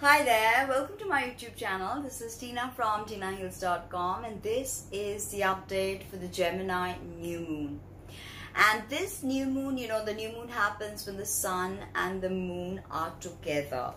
Hi there, welcome to my YouTube channel. This is Tina from Tinaheals.com and this is the update for the Gemini New Moon. And this new moon, the new moon happens when the sun and the moon are together,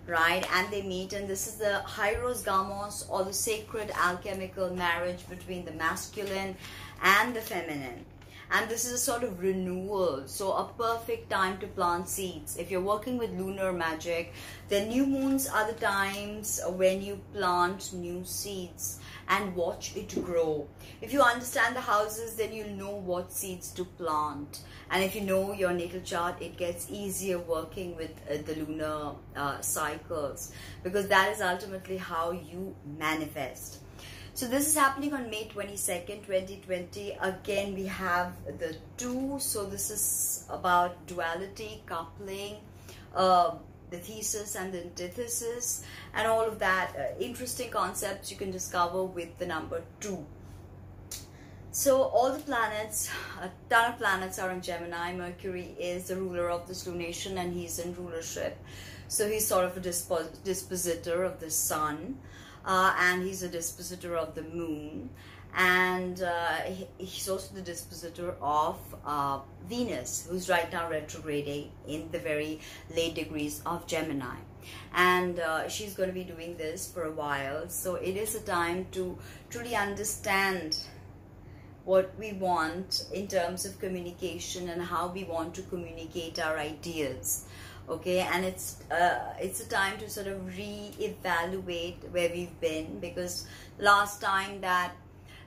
right? And they meet, and this is the Hieros Gamos, or the sacred alchemical marriage between the masculine and the feminine. And this is a sort of renewal, so a perfect time to plant seeds. If you're working with lunar magic, then new moons are the times when you plant new seeds and watch it grow. If you understand the houses, then you'll know what seeds to plant. And if you know your natal chart, it gets easier working with the lunar cycles, because that is ultimately how you manifest. So this is happening on May 22nd, 2020. Again, we have the 2. So this is about duality, coupling, the thesis and the antithesis, and all of that. Interesting concepts you can discover with the number 2. So all the planets, a ton of planets are in Gemini. Mercury is the ruler of this lunation and he's in rulership. So he's sort of a dispositor of the sun. And he's a dispositor of the moon, and he's also the dispositor of Venus, who's right now retrograding in the very late degrees of Gemini. And she's going to be doing this for a while, so it is a time to truly understand what we want in terms of communication and how we want to communicate our ideas. Okay, and it's a time to sort of re-evaluate where we've been, because last time that,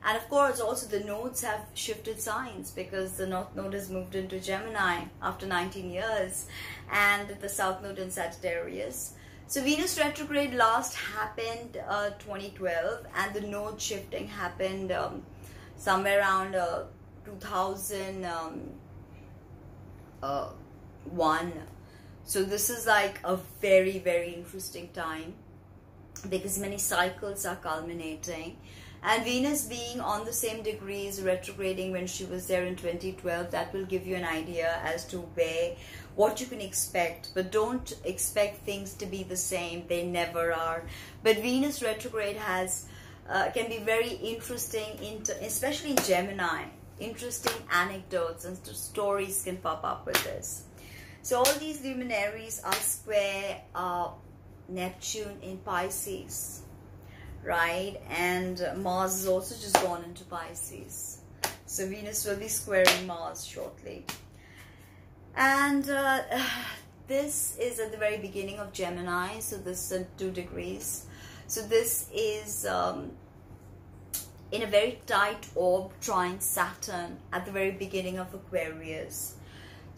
and of course also the nodes have shifted signs, because the North Node has moved into Gemini after 19 years and the South Node in Sagittarius. So Venus retrograde last happened 2012, and the node shifting happened somewhere around 2001. So this is like a very, very interesting time, because many cycles are culminating. And Venus being on the same degrees retrograding when she was there in 2012, that will give you an idea as to what you can expect. But don't expect things to be the same. They never are. But Venus retrograde can be very interesting, especially in Gemini. Interesting anecdotes and stories can pop up with this. So all these luminaries are square Neptune in Pisces, right? And Mars is also just gone into Pisces. So Venus will be squaring Mars shortly. And this is at the very beginning of Gemini, so this is 2 degrees. So this is in a very tight orb trine Saturn at the very beginning of Aquarius.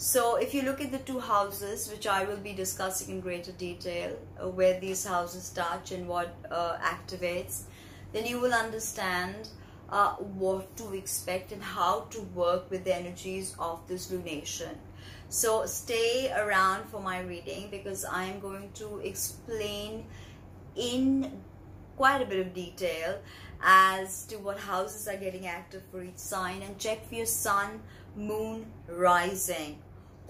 So if you look at the 2 houses, which I will be discussing in greater detail, where these houses touch and what activates, then you will understand what to expect and how to work with the energies of this lunation. So stay around for my reading, because I am going to explain in quite a bit of detail as to what houses are getting active for each sign, and check for your sun, moon, rising.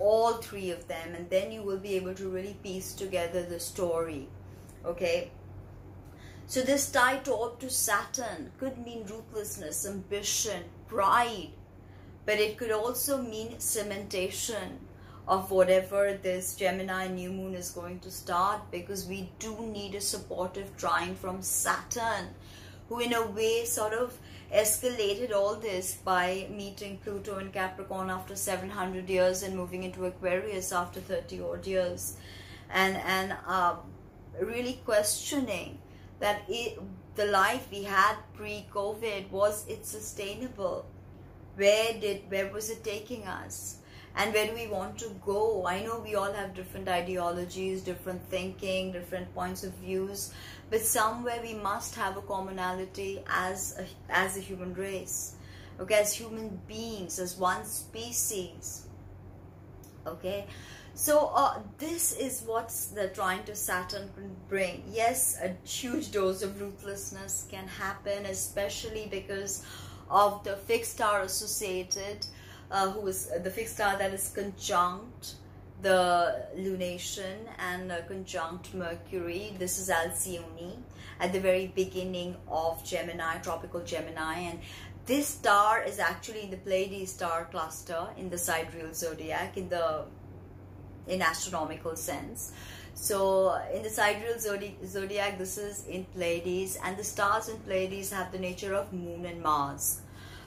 All 3 of them, and then you will be able to really piece together the story. Okay, so this tight orb to Saturn could mean ruthlessness, ambition, pride, but it could also mean cementation of whatever this Gemini new moon is going to start, because we do need a supportive trine from Saturn, who in a way sort of escalated all this by meeting Pluto in Capricorn after 700 years and moving into Aquarius after 30 odd years, and really questioning that the life we had pre-COVID, was it sustainable? Where was it taking us? And where do we want to go? I know we all have different ideologies, different thinking, different points of views, but somewhere we must have a commonality as a human race, okay, as human beings, as one species. Okay, so this is what's the trine to Saturn can bring. Yes, a huge dose of ruthlessness can happen, especially because of the fixed star associated, who is the fixed star that is conjunct the lunation and conjunct Mercury. This is Alcyone at the very beginning of Gemini, tropical Gemini, and this star is actually in the Pleiades star cluster in the sidereal zodiac in astronomical sense. So in the sidereal zodiac, this is in Pleiades, and the stars in Pleiades have the nature of Moon and Mars.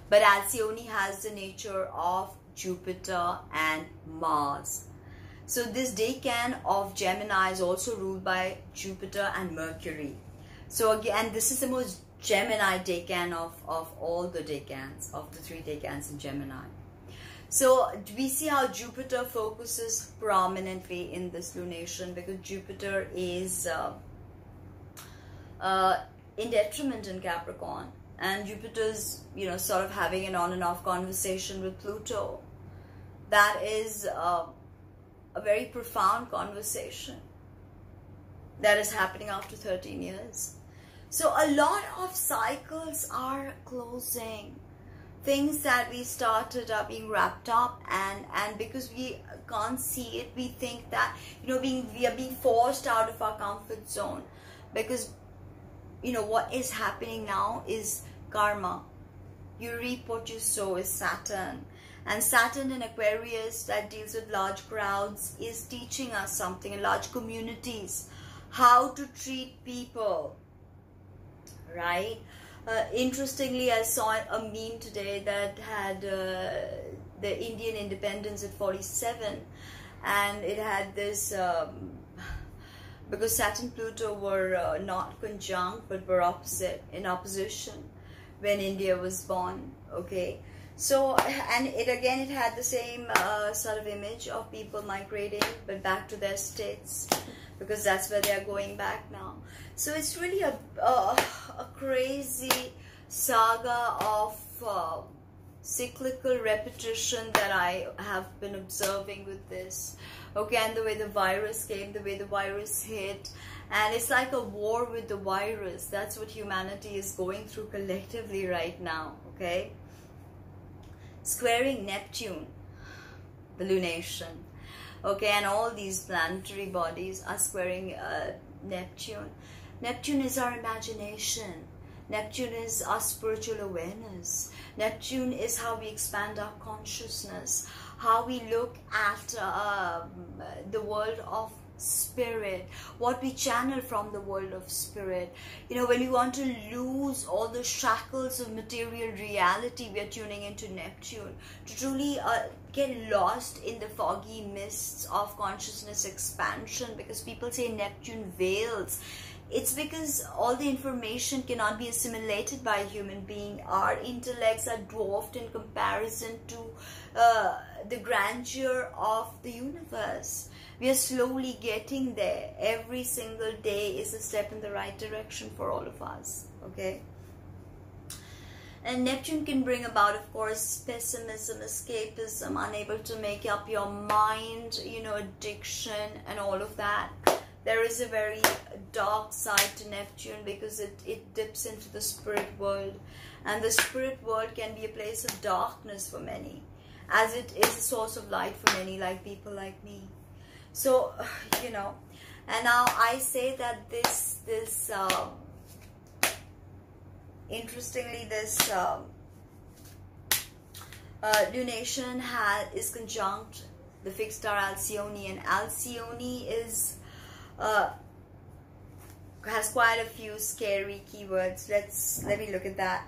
But Alcyone has the nature of Jupiter and Mars. So this decan of Gemini is also ruled by Jupiter and Mercury. So again, this is the most Gemini decan of all the decans, of the 3 decans in Gemini. So we see how Jupiter focuses prominently in this lunation, because Jupiter is in detriment in Capricorn, and Jupiter's, you know, sort of having an on and off conversation with Pluto. That is a very profound conversation that is happening after 13 years. So a lot of cycles are closing. Things that we started are being wrapped up, and because we can't see it, we think that, you know, we are being forced out of our comfort zone, because, you know, what is happening now is karma. You reap what you sow is Saturn. And Saturn in Aquarius, that deals with large crowds, is teaching us something, in large communities, how to treat people, right? Interestingly, I saw a meme today that had the Indian independence at 47, and it had this, because Saturn and Pluto were not conjunct but were in opposition when India was born, okay? So, and it had the same sort of image of people migrating, but back to their states, because that's where they are going back now. So it's really a crazy saga of cyclical repetition that I have been observing with this. Okay, and the way the virus came, the way the virus hit, and it's like a war with the virus. That's what humanity is going through collectively right now, okay? Squaring Neptune, the lunation, okay, and all these planetary bodies are squaring Neptune. Neptune is our imagination. Neptune is our spiritual awareness. Neptune is how we expand our consciousness, how we look at the world of spirit, what we channel from the world of spirit. You know, when we want to lose all the shackles of material reality, we are tuning into Neptune to truly get lost in the foggy mists of consciousness expansion, because people say Neptune veils. It's because all the information cannot be assimilated by a human being. Our intellects are dwarfed in comparison to the grandeur of the universe. We are slowly getting there. Every single day is a step in the right direction for all of us, okay? And Neptune can bring about, of course, pessimism, escapism, unable to make up your mind, you know, addiction and all of that. There is a very dark side to Neptune, because it dips into the spirit world. And the spirit world can be a place of darkness for many, as it is a source of light for many, like people like me. So, you know, and now I say that interestingly, this lunation is conjunct the fixed star Alcyone, and Alcyone is has quite a few scary keywords. Let me look at that.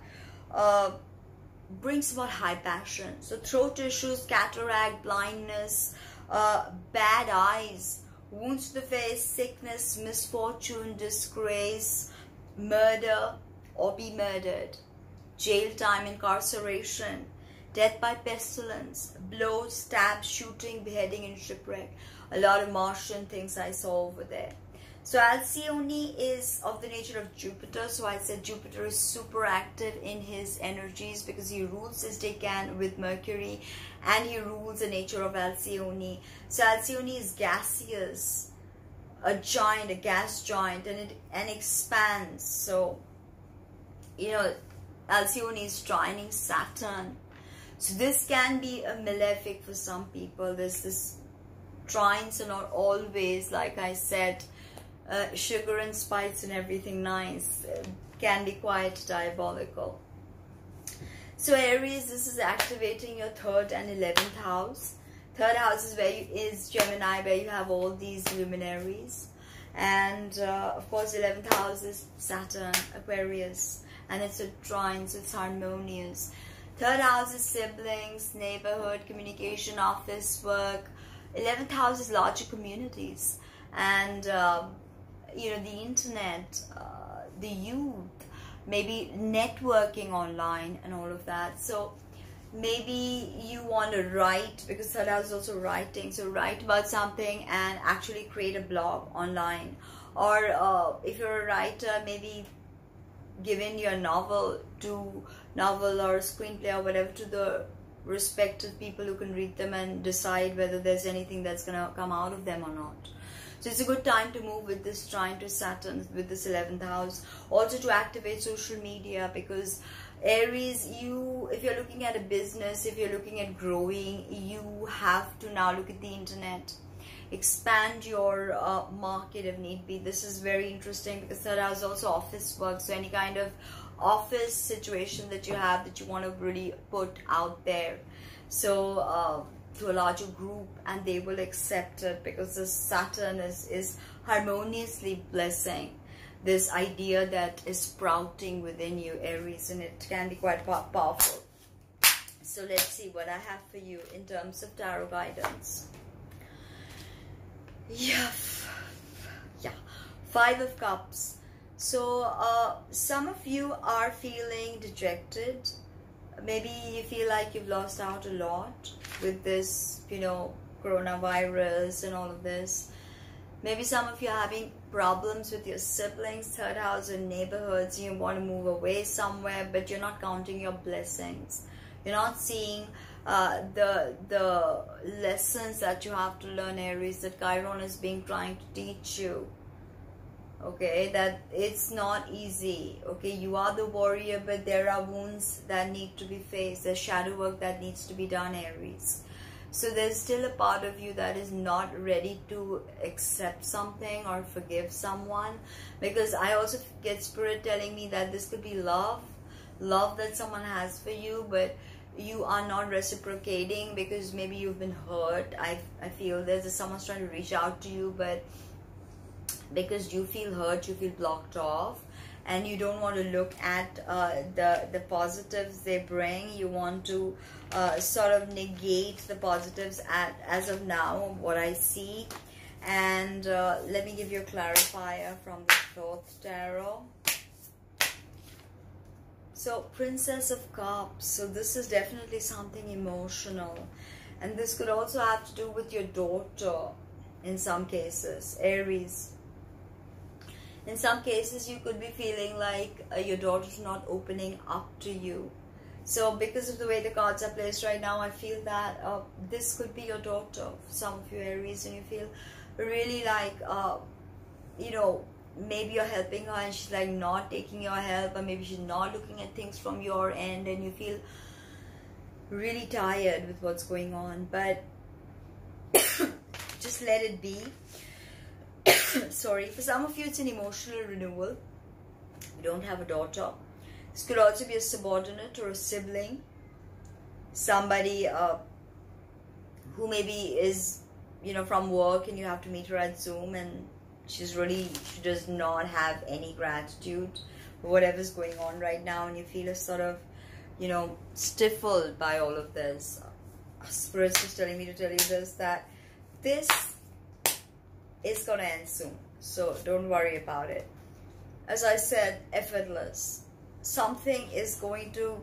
Brings about high passion, so throat issues, cataract, blindness, bad eyes, wounds to the face, sickness, misfortune, disgrace, murder or be murdered, jail time, incarceration, death by pestilence, blows, stabs, shooting, beheading and shipwreck. A lot of Martian things I saw over there. So Alcyone is of the nature of Jupiter. So I said Jupiter is super active in his energies, because he rules his decan with Mercury, and he rules the nature of Alcyone. So Alcyone is gaseous, a giant, a gas giant, and it expands. So, you know, Alcyone is trining Saturn. So this can be a malefic for some people. There's this trines are not always, like I said, sugar and spice and everything nice. Can be quite diabolical. So Aries, this is activating your 3rd and 11th house. 3rd house is is Gemini, where you have all these luminaries. And of course 11th house is Saturn, Aquarius, and it's a trine, so it's harmonious. 3rd house is siblings, neighborhood, communication, office work. 11th house is larger communities, and you know, the internet, the youth, maybe networking online and all of that. So maybe you want to write, because 3rd house is also writing, so write about something and actually create a blog online. Or if you're a writer, maybe giving your novel or screenplay or whatever to the respective people who can read them and decide whether there's anything that's gonna come out of them or not. So it's a good time to move with this trine to Saturn, with this 11th house. Also to activate social media, because Aries, if you're looking at a business, if you're looking at growing, you have to now look at the internet. Expand your market if need be. This is very interesting because 3rd house is also office work. So any kind of office situation that you have that you want to really put out there. So to a larger group, and they will accept it, because the Saturn is harmoniously blessing this idea that is sprouting within you, Aries, and it can be quite powerful. So let's see what I have for you in terms of tarot guidance. Yeah, 5 of Cups. So some of you are feeling dejected. Maybe you feel like you've lost out a lot with this, you know, coronavirus and all of this. Maybe some of you are having problems with your siblings, 3rd house and neighborhoods. You want to move away somewhere, but you're not counting your blessings. You're not seeing the lessons that you have to learn, Aries, that Chiron is trying to teach you. Okay, that it's not easy. Okay, you are the warrior, but there are wounds that need to be faced. There's shadow work that needs to be done, Aries. So there's still a part of you that is not ready to accept something or forgive someone, because I also get spirit telling me that this could be love that someone has for you, but you are not reciprocating because maybe you've been hurt. I feel there's someone's trying to reach out to you, but because you feel hurt, you feel blocked off, and you don't want to look at the positives they bring. You want to sort of negate the positives as of now, what I see. And let me give you a clarifier from the 4th tarot. So Princess of Cups. So this is definitely something emotional, and this could also have to do with your daughter in some cases, Aries. In some cases, you could be feeling like your daughter's not opening up to you. So because of the way the cards are placed right now, I feel that this could be your daughter, some of you Aries, and you feel really like, you know, maybe you're helping her and she's like not taking your help, or maybe she's not looking at things from your end, and you feel really tired with what's going on. But just let it be. Sorry, for some of you it's an emotional renewal. You don't have a daughter. This could also be a subordinate or a sibling, somebody who maybe is, you know, from work, and you have to meet her at Zoom, and she does not have any gratitude for whatever's going on right now, and you feel a sort of, you know, stifled by all of this. Spirit is telling me to tell you this, that this is going to end soon, so don't worry about it. As I said, effortless. Something is going to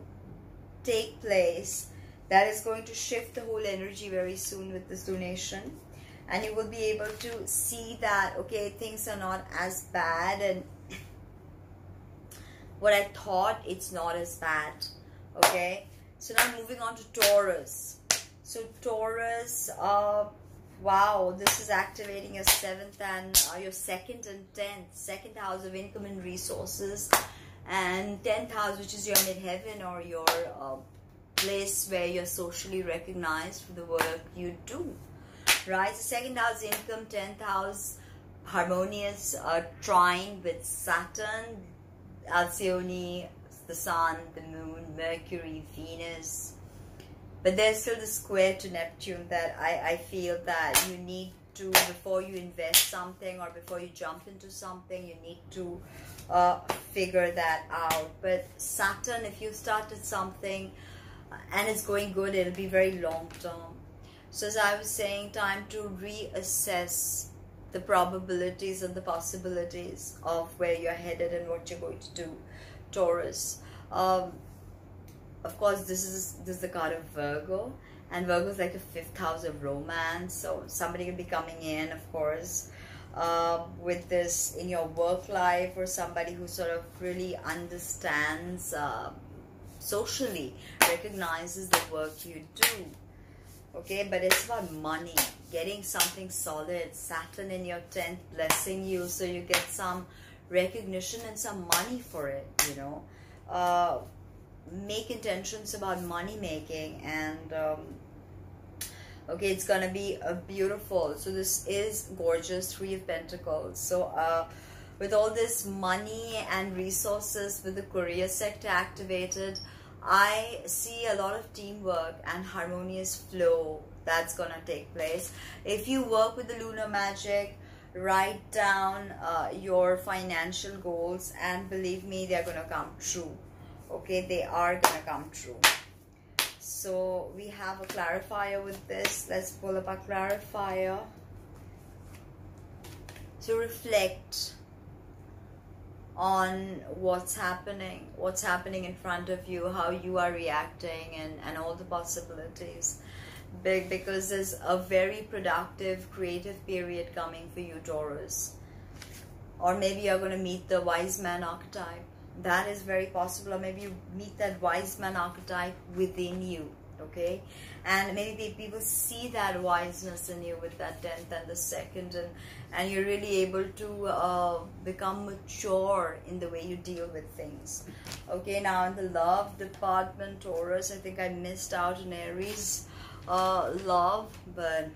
take place that is going to shift the whole energy very soon with this donation, and you will be able to see that, okay, things are not as bad, and what I thought, it's not as bad. Okay, so now moving on to Taurus. So Taurus, wow, this is activating your 7th and your 2nd and 10th. 2nd house of income and resources, and 10th house, which is your midheaven, or your place where you're socially recognized for the work you do. right? So second house income, 10th house harmonious trine with Saturn, Alcyone, the Sun, the Moon, Mercury, Venus. But there's still the square to Neptune that I feel that you need to, before you invest something or before you jump into something, you need to figure that out. But Saturn, if you started something and it's going good, it'll be very long term. So as I was saying, time to reassess the probabilities and the possibilities of where you're headed and what you're going to do, Taurus. Of course, this is the card of Virgo, and Virgo is like a 5th house of romance. So somebody will be coming in, of course, with this in your work life, or somebody who sort of really understands socially, recognizes the work you do. Okay, but it's about money, getting something solid. Saturn in your 10th blessing you, so you get some recognition and some money for it, you know. Make intentions about money making, and okay, it's gonna be a beautiful. So this is gorgeous, 3 of Pentacles. So with all this money and resources, with the career sector activated, I see a lot of teamwork and harmonious flow that's gonna take place. If you work with the lunar magic, write down your financial goals, and believe me, they're gonna come true. Okay, they are gonna come true. So we have a clarifier with this. Let's pull up a clarifier. So reflect on what's happening in front of you, how you are reacting, and all the possibilities. Because there's a very productive, creative period coming for you, Taurus. Or maybe you're going to meet the wise man archetype. That is very possible. Or maybe you meet that wise man archetype within you. Okay, and maybe people see that wiseness in you with that 10th and the 2nd, and you're really able to become mature in the way you deal with things. Okay, now in the love department, Taurus, I think I missed out on Aries love, but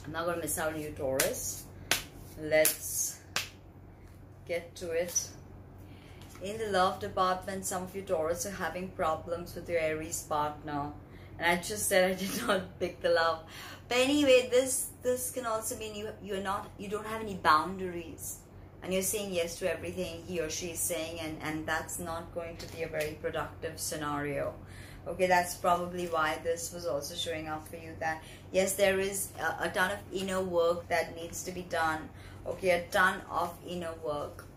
I'm not going to miss out on you, Taurus. Let's get to it. In the love department, some of you Taurus are having problems with your Aries partner. And I just said I did not pick the love. But anyway, this can also mean you don't have any boundaries. And you're saying yes to everything he or she is saying, and that's not going to be a very productive scenario. Okay, that's probably why this was also showing up for you, that yes, there is a ton of inner work that needs to be done. Okay, a ton of inner work.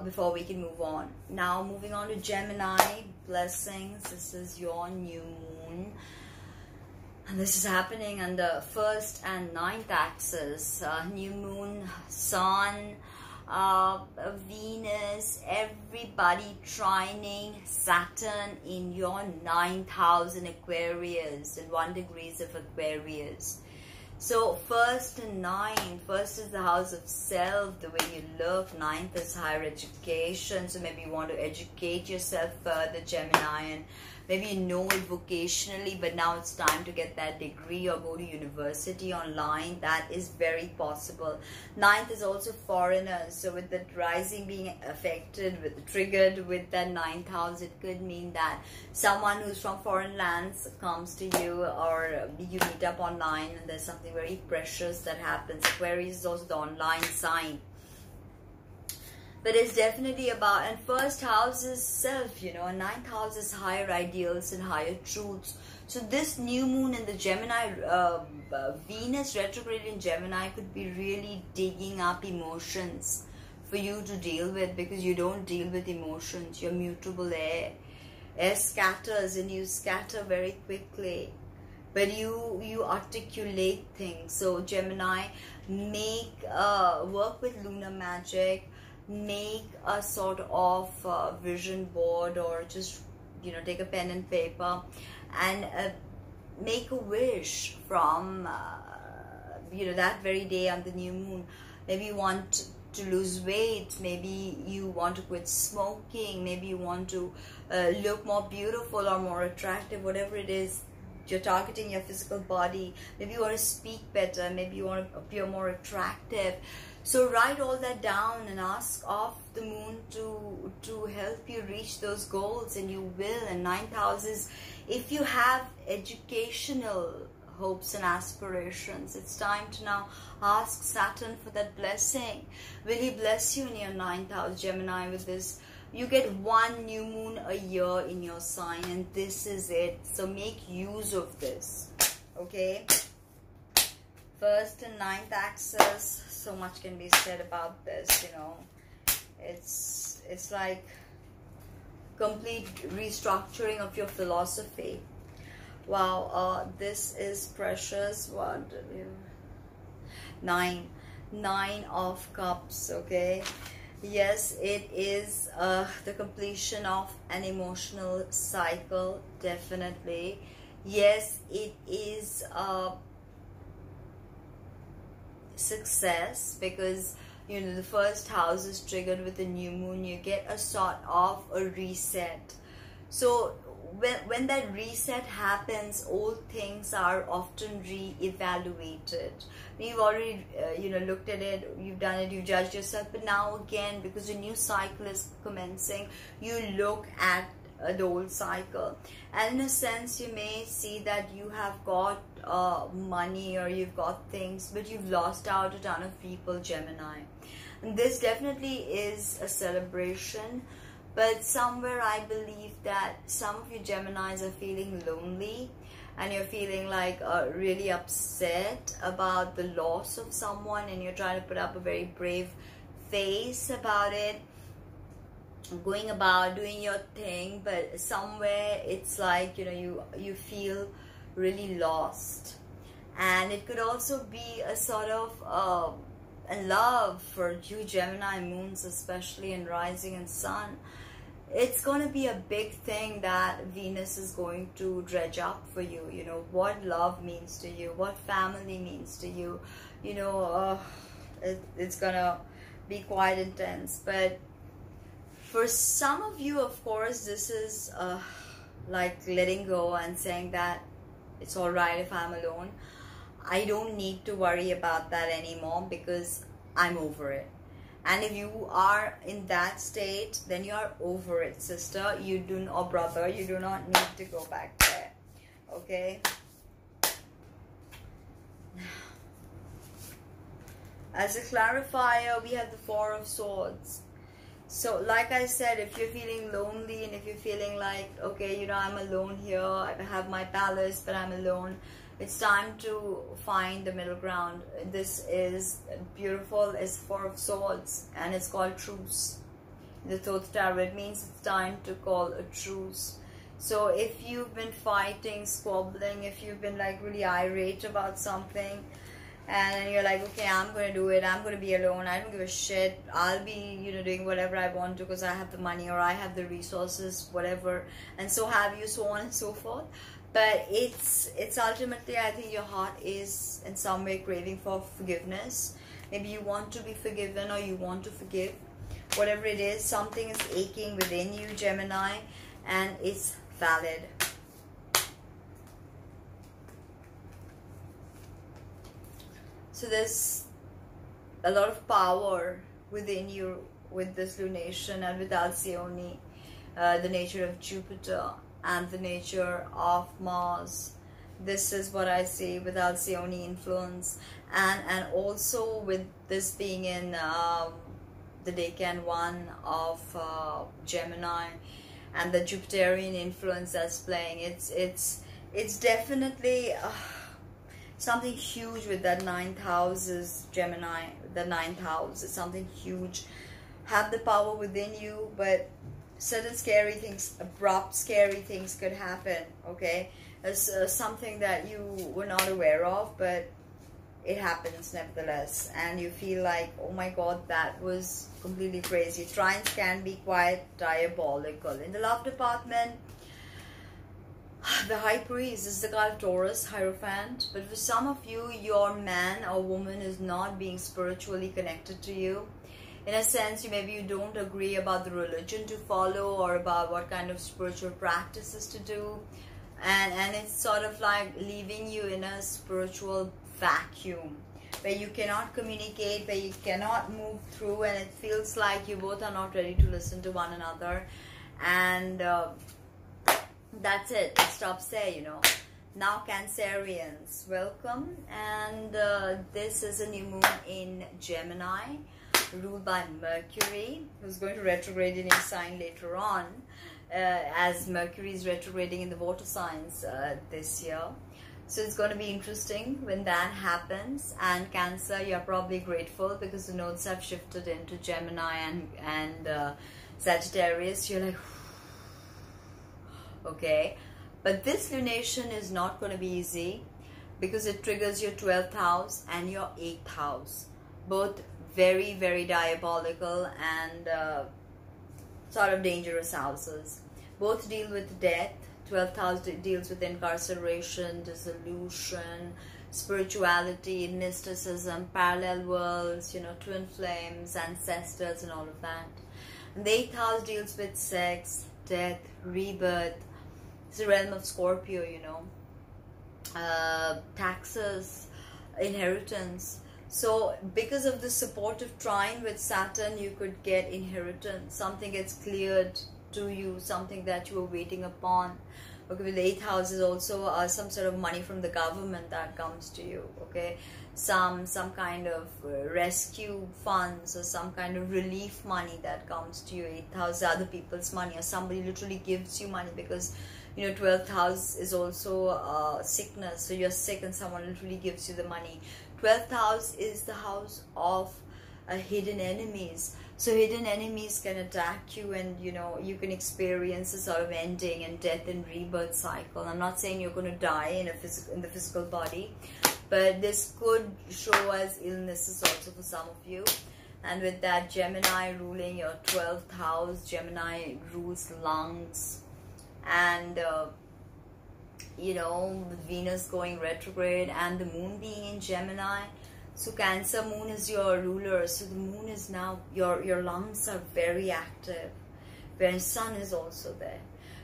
Before we can move on. Now moving on to Gemini, blessings. This is your new moon, and this is happening on the 1st and 9th axis. New moon, Sun, Venus, everybody trining Saturn in your 9th house in Aquarius, in 1 degrees of Aquarius. So 1st and 9th, 1st is the house of self, the way you look. 9th is higher education. So maybe you want to educate yourself further, Gemini, and maybe you know it vocationally, but now it's time to get that degree or go to university online. That is very possible. 9th is also foreigners. So with the rising being affected, triggered with that 9th house, it could mean that someone who's from foreign lands comes to you, or you meet up online and there's something very precious that happens. Aquarius is also the online sign. But it's definitely about, and 1st house is self, you know, and 9th house is higher ideals and higher truths. So this new moon in the Gemini, Venus retrograde in Gemini could be really digging up emotions for you to deal with, because you don't deal with emotions. You're mutable air. Air scatters, and you scatter very quickly. But you articulate things. So Gemini, work with lunar magic. Make a sort of vision board, or just, you know, take a pen and paper and make a wish from you know, that very day on the new moon. Maybe you want to lose weight, maybe you want to quit smoking, maybe you want to look more beautiful or more attractive, whatever it is. you're targeting your physical body. Maybe you want to speak better. Maybe you want to appear more attractive. So write all that down and ask of the moon to help you reach those goals, and you will. And 9th house is if you have educational hopes and aspirations. It's time to now ask Saturn for that blessing. Will he bless you in your 9th house, Gemini, with this? You get one new moon a year in your sign, and this is it. So make use of this, okay? 1st and 9th axis, so much can be said about this, you know. It's like complete restructuring of your philosophy. Wow, this is precious. What? 9 of Cups, okay? Yes, it is the completion of an emotional cycle, definitely. Yes, it is success, because you know the 1st house is triggered with the new moon. You get a sort of a reset. So when that reset happens, old things are often re-evaluated. You've already you know, looked at it, you've done it, you judged yourself, but now again, because the new cycle is commencing, you look at the old cycle, and in a sense you may see that you have got money or you've got things, but you've lost out a ton of people, Gemini. And this definitely is a celebration. But somewhere I believe that some of you Geminis are feeling lonely, and you're feeling like really upset about the loss of someone, and you're trying to put up a very brave face about it, going about doing your thing, but somewhere it's like, you know, you feel really lost. And it could also be a sort of a love for you Gemini moons, especially in rising and sun. It's going to be a big thing that Venus is going to dredge up for you. You know, what love means to you, what family means to you. You know, it's going to be quite intense. But for some of you, of course, this is like letting go and saying that it's all right if I'm alone. I don't need to worry about that anymore because I'm over it. And if you are in that state, then you are over it, sister. You do, or brother, you do not need to go back there. Okay? As a clarifier, we have the 4 of Swords. So, like I said, if you're feeling lonely and if you're feeling like, okay, you know, I'm alone here, I have my palace, but I'm alone, it's time to find the middle ground. This is beautiful. It's 4 of Swords, and it's called truce. The Thoth Tarot, it means it's time to call a truce. So if you've been fighting, squabbling, if you've been like really irate about something, and you're like, okay, I'm going to do it, I'm going to be alone, I don't give a shit, I'll be, you know, doing whatever I want to because I have the money or I have the resources, whatever, and so have you, so on and so forth. But it's ultimately, I think your heart is in some way craving for forgiveness. Maybe you want to be forgiven or you want to forgive. Whatever it is, something is aching within you, Gemini, and it's valid. So there's a lot of power within you with this lunation and with Alcyone, the nature of Jupiter and the nature of Mars. This is what I see with Alcyone influence, and also with this being in the Decan 1 of Gemini, and the Jupiterian influence that's playing. It's definitely something huge with that 9th house is Gemini. The 9th house is something huge. Have the power within you, but certain scary things, abrupt scary things could happen, okay? It's something that you were not aware of, but it happens nevertheless, and you feel like, oh my god, that was completely crazy. Trines can be quite diabolical. In the love department, the High Priest is the card of Taurus, Hierophant, but for some of you, your man or woman is not being spiritually connected to you. In a sense, maybe you don't agree about the religion to follow or about what kind of spiritual practices to do. and it's sort of like leaving you in a spiritual vacuum where you cannot communicate, where you cannot move through, and it feels like you both are not ready to listen to one another. And that's it. It stops there, you know. Now, Cancerians, welcome. And this is a new moon in Gemini, ruled by Mercury, who's going to retrograde in your sign later on, as Mercury is retrograding in the water signs this year. So it's going to be interesting when that happens. And Cancer, you're probably grateful because the nodes have shifted into Gemini and Sagittarius. You're like, okay. But this lunation is not going to be easy because it triggers your 12th house and your 8th house. Both very, very diabolical and sort of dangerous houses. Both deal with death. 12th house deals with incarceration, dissolution, spirituality, mysticism, parallel worlds, you know, twin flames, ancestors and all of that. And the 8th house deals with sex, death, rebirth. It's the realm of Scorpio, you know. Taxes, inheritance. So because of the supportive trine with Saturn, you could get inheritance. Something gets cleared to you, something that you were waiting upon. Okay, with the 8th house is also some sort of money from the government that comes to you. Okay, some kind of rescue funds or some kind of relief money that comes to you. 8th house, other people's money, or somebody literally gives you money because, you know, 12th house is also sickness. So you're sick and someone literally gives you the money. 12th house is the house of hidden enemies. So hidden enemies can attack you, and you know, you can experience a sort of ending and death and rebirth cycle. I'm not saying you're going to die in the physical body, but this could show as illnesses also for some of you. And with that, Gemini ruling your 12th house, Gemini rules lungs, and you know, with Venus going retrograde and the moon being in Gemini. So Cancer moon is your ruler. So the moon is now, your lungs are very active. Where sun is also there.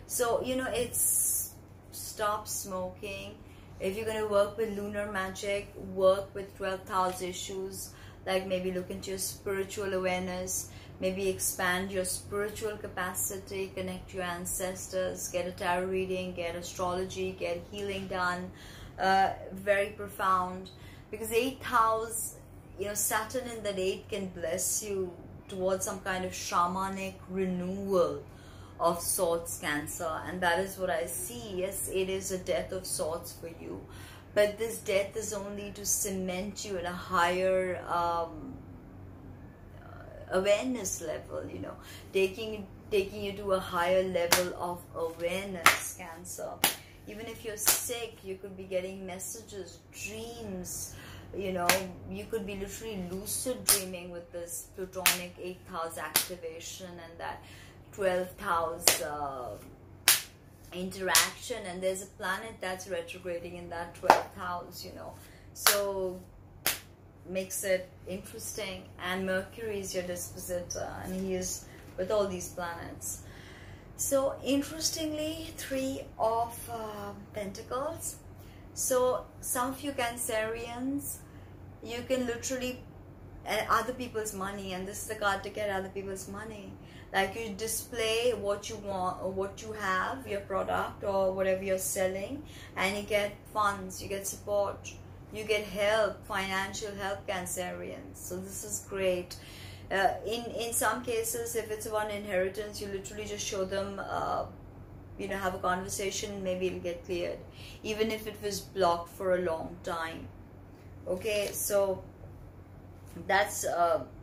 So, you know, it's stop smoking. If you're going to work with lunar magic, work with 12th house issues. Like maybe look into your spiritual awareness. Maybe expand your spiritual capacity. Connect your ancestors. Get a tarot reading. Get astrology. Get healing done. Very profound. Because 8th house, you know, Saturn in that 8 can bless you towards some kind of shamanic renewal of sorts, Cancer. And that is what I see. Yes, it is a death of sorts for you. But this death is only to cement you in a higher awareness level, you know. Taking you to a higher level of awareness, Cancer. Even if you're sick, you could be getting messages, dreams, you know, you could be literally lucid dreaming with this plutonic 8th house activation and that 12th house interaction. And there's a planet that's retrograding in that 12th house, you know. So makes it interesting. And Mercury is your dispositor, and he is with all these planets. So interestingly, 3 of Pentacles. So some of you Cancerians, you can literally other people's money, and this is the card to get other people's money. Like you display what you want or what you have, your product or whatever you're selling, and you get funds, you get support, you get help, financial help, Cancerians. So this is great. In some cases, if it's one inheritance, you literally just show them, you know, have a conversation, maybe it'll get cleared, even if it was blocked for a long time. Okay, so that's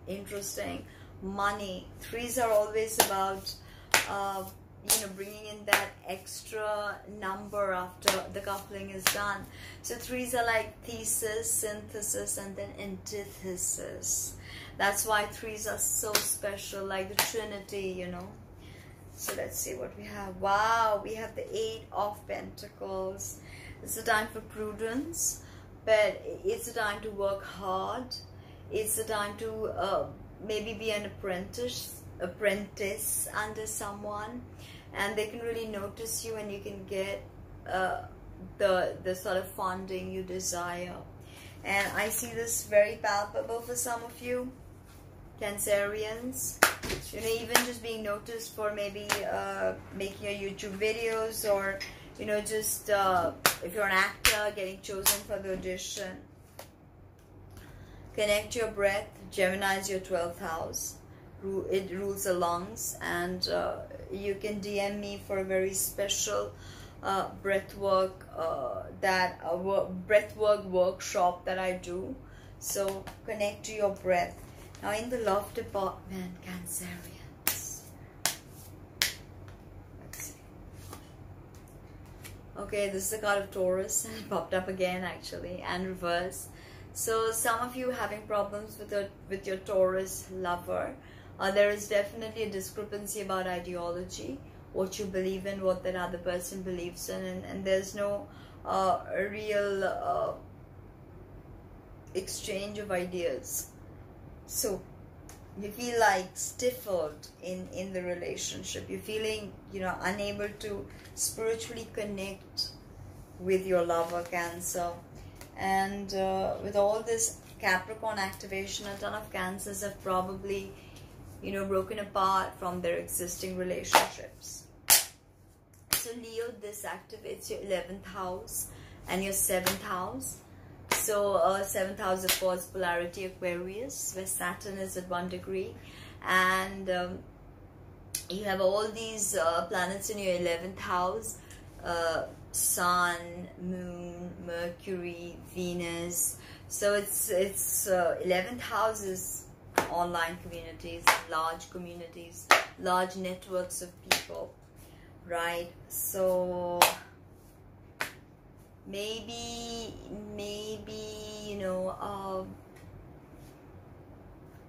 interesting. Money. 3s are always about, you know, bringing in that extra number after the coupling is done. So 3s are like thesis, synthesis, and then antithesis. That's why 3s are so special, like the Trinity, you know. So let's see what we have. Wow, we have the 8 of Pentacles. It's a time for prudence, but it's a time to work hard. It's a time to maybe be an apprentice under someone, and they can really notice you, and you can get the sort of funding you desire. And I see this very palpable for some of you Cancerians. You know, even just being noticed for maybe making your YouTube videos, or you know, just if you're an actor, getting chosen for the audition. Connect your breath. Gemini is your 12th house. It rules the lungs, and you can DM me for a very special breathwork breathwork workshop that I do. So connect to your breath. Now in the love department, Cancerians. Let's see. Okay, this is the card of Taurus, and it popped up again actually, and reverse. So some of you having problems with your Taurus lover. There is definitely a discrepancy about ideology, what you believe in, what that other person believes in, and there's no real exchange of ideas. So you feel like stifled in the relationship. You're feeling, you know, unable to spiritually connect with your lover, Cancer. And with all this Capricorn activation, a ton of Cancers have probably, you know, broken apart from their existing relationships. So Leo, this activates your 11th house and your 7th house. So 7th house, of course, polarity Aquarius, where Saturn is at 1 degree. And you have all these planets in your 11th house. Sun, Moon, Mercury, Venus. So it's 11th house is online communities, large networks of people, right? So maybe you know,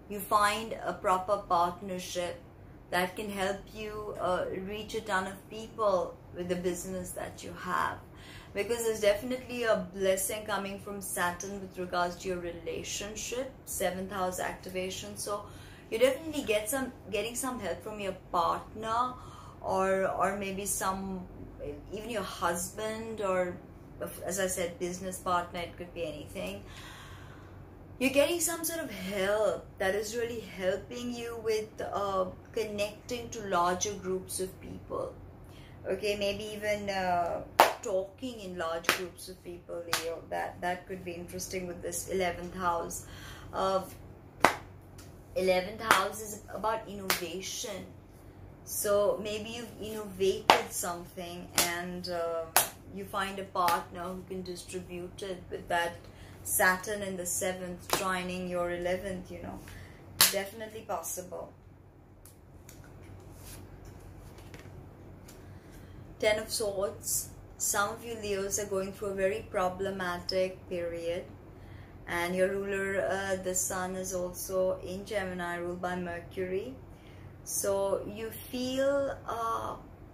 you find a proper partnership that can help you reach a ton of people with the business that you have, because there's definitely a blessing coming from Saturn with regards to your relationship, 7th house activation. So you definitely getting some help from your partner, or maybe even your husband, or as I said, business partner. It could be anything. You're getting some sort of help that is really helping you with connecting to larger groups of people. Okay, maybe even talking in large groups of people, Leo. That could be interesting with this 11th house. 11th house is about innovation. So maybe you've innovated something, and you find a partner who can distribute it, with that Saturn in the 7th trining your 11th, you know. Definitely possible. 10 of Swords. Some of you Leos are going through a very problematic period, and your ruler, the Sun, is also in Gemini, ruled by Mercury. So you feel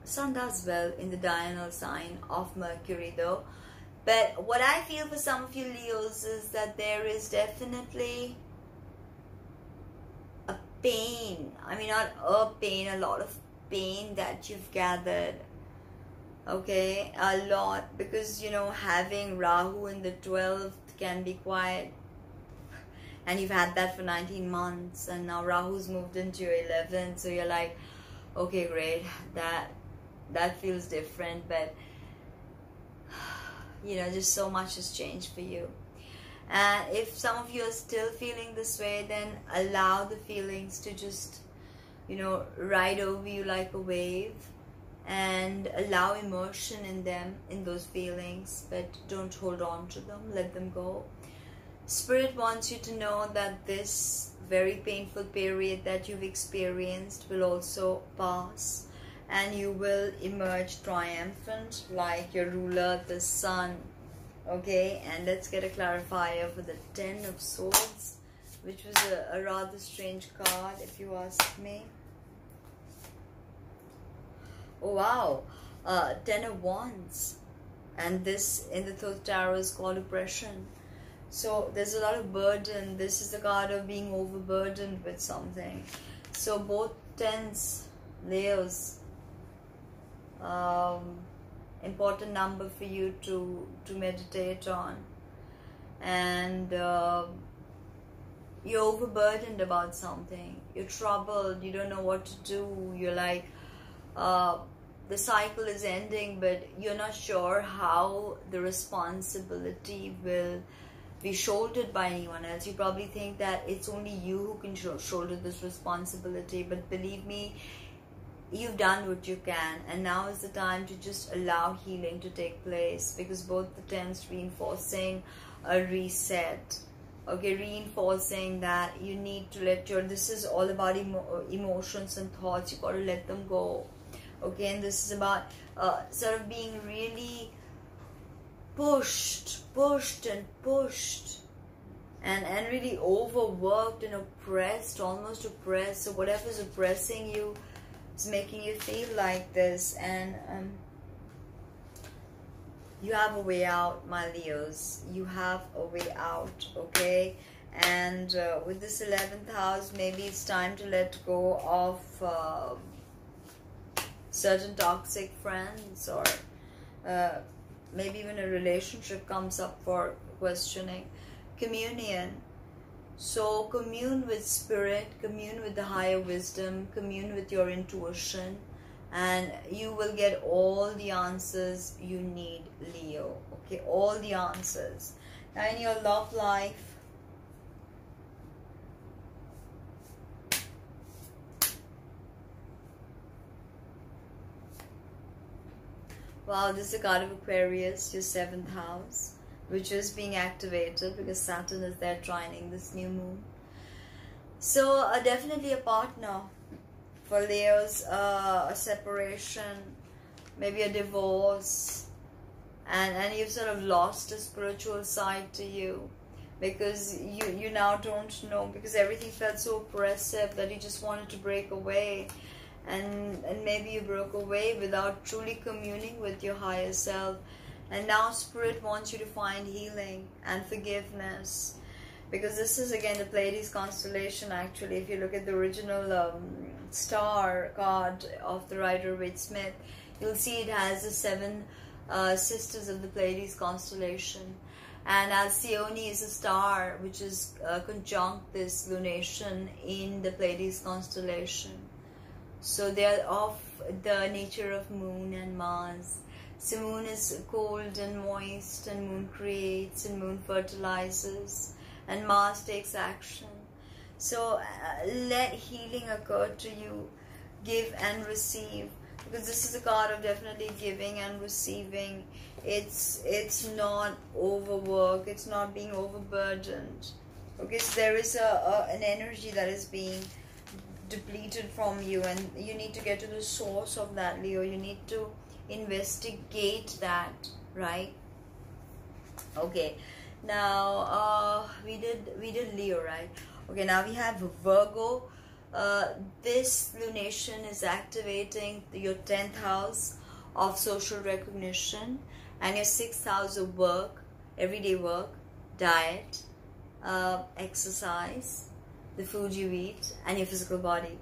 Sun does well in the diurnal sign of Mercury though. But what I feel for some of you Leos is that there is definitely a pain. I mean, not a pain, a lot of pain that you've gathered. Okay, a lot, because you know, having Rahu in the 12th can be quite, and you've had that for 19 months, and now Rahu's moved into your 11th, so you're like, okay, great, that feels different, but you know, just so much has changed for you. And if some of you are still feeling this way, then allow the feelings to just, you know, ride over you like a wave, and allow immersion in them, in those feelings, but don't hold on to them, let them go. Spirit wants you to know that this very painful period that you've experienced will also pass, and you will emerge triumphant like your ruler, the Sun. Okay, and let's get a clarifier for the 10 of Swords, which was a rather strange card, if you ask me. Oh wow, 10 of Wands, and this in the third tarot is called oppression. So there's a lot of burden. This is the card of being overburdened with something. So both 10s, Leos, important number for you to meditate on. And you're overburdened about something, you're troubled, you don't know what to do, you're like, the cycle is ending, but you're not sure how the responsibility will be shouldered by anyone else. You probably think that it's only you who can shoulder this responsibility, but believe me, you've done what you can, and now is the time to just allow healing to take place, because both the tens reinforcing a reset. Okay, reinforcing that you need to let your, this is all about emotions and thoughts, you got to let them go. Okay, and this is about sort of being really pushed and really overworked and oppressed, almost oppressed. So whatever's oppressing you is making you feel like this, and you have a way out, my Leos. You have a way out, okay? And with this 11th house, maybe it's time to let go of certain toxic friends, or maybe even a relationship comes up for questioning. Communion. So commune with spirit, commune with the higher wisdom, commune with your intuition, and you will get all the answers you need, Leo. Okay, all the answers. Now in your love life, wow, this is a card of Aquarius, your 7th house, which is being activated because Saturn is there trining this new moon. So definitely a partner for Leos, a separation, maybe a divorce, and you've sort of lost a spiritual side to you, because you now don't know, because everything felt so oppressive that you just wanted to break away. And maybe you broke away without truly communing with your higher self. And now Spirit wants you to find healing and forgiveness. Because this is again the Pleiades constellation actually. If you look at the original star card of the Rider-Waite Smith, you'll see it has the 7 sisters of the Pleiades constellation. And Alcyone is a star which is conjunct this lunation in the Pleiades constellation. So they are of the nature of Moon and Mars. So Moon is cold and moist, and Moon creates, and Moon fertilizes, and Mars takes action. So let healing occur to you. Give and receive, because this is a card of definitely giving and receiving. It's not overwork. It's not being overburdened. Okay, so there is an energy that is being depleted from you, and you need to get to the source of that, Leo. You need to investigate that, right? Okay, now we did Leo, right? Okay, now we have Virgo. This lunation is activating your 10th house of social recognition, and your 6th house of work, everyday work, diet, exercise, the food you eat, and your physical body.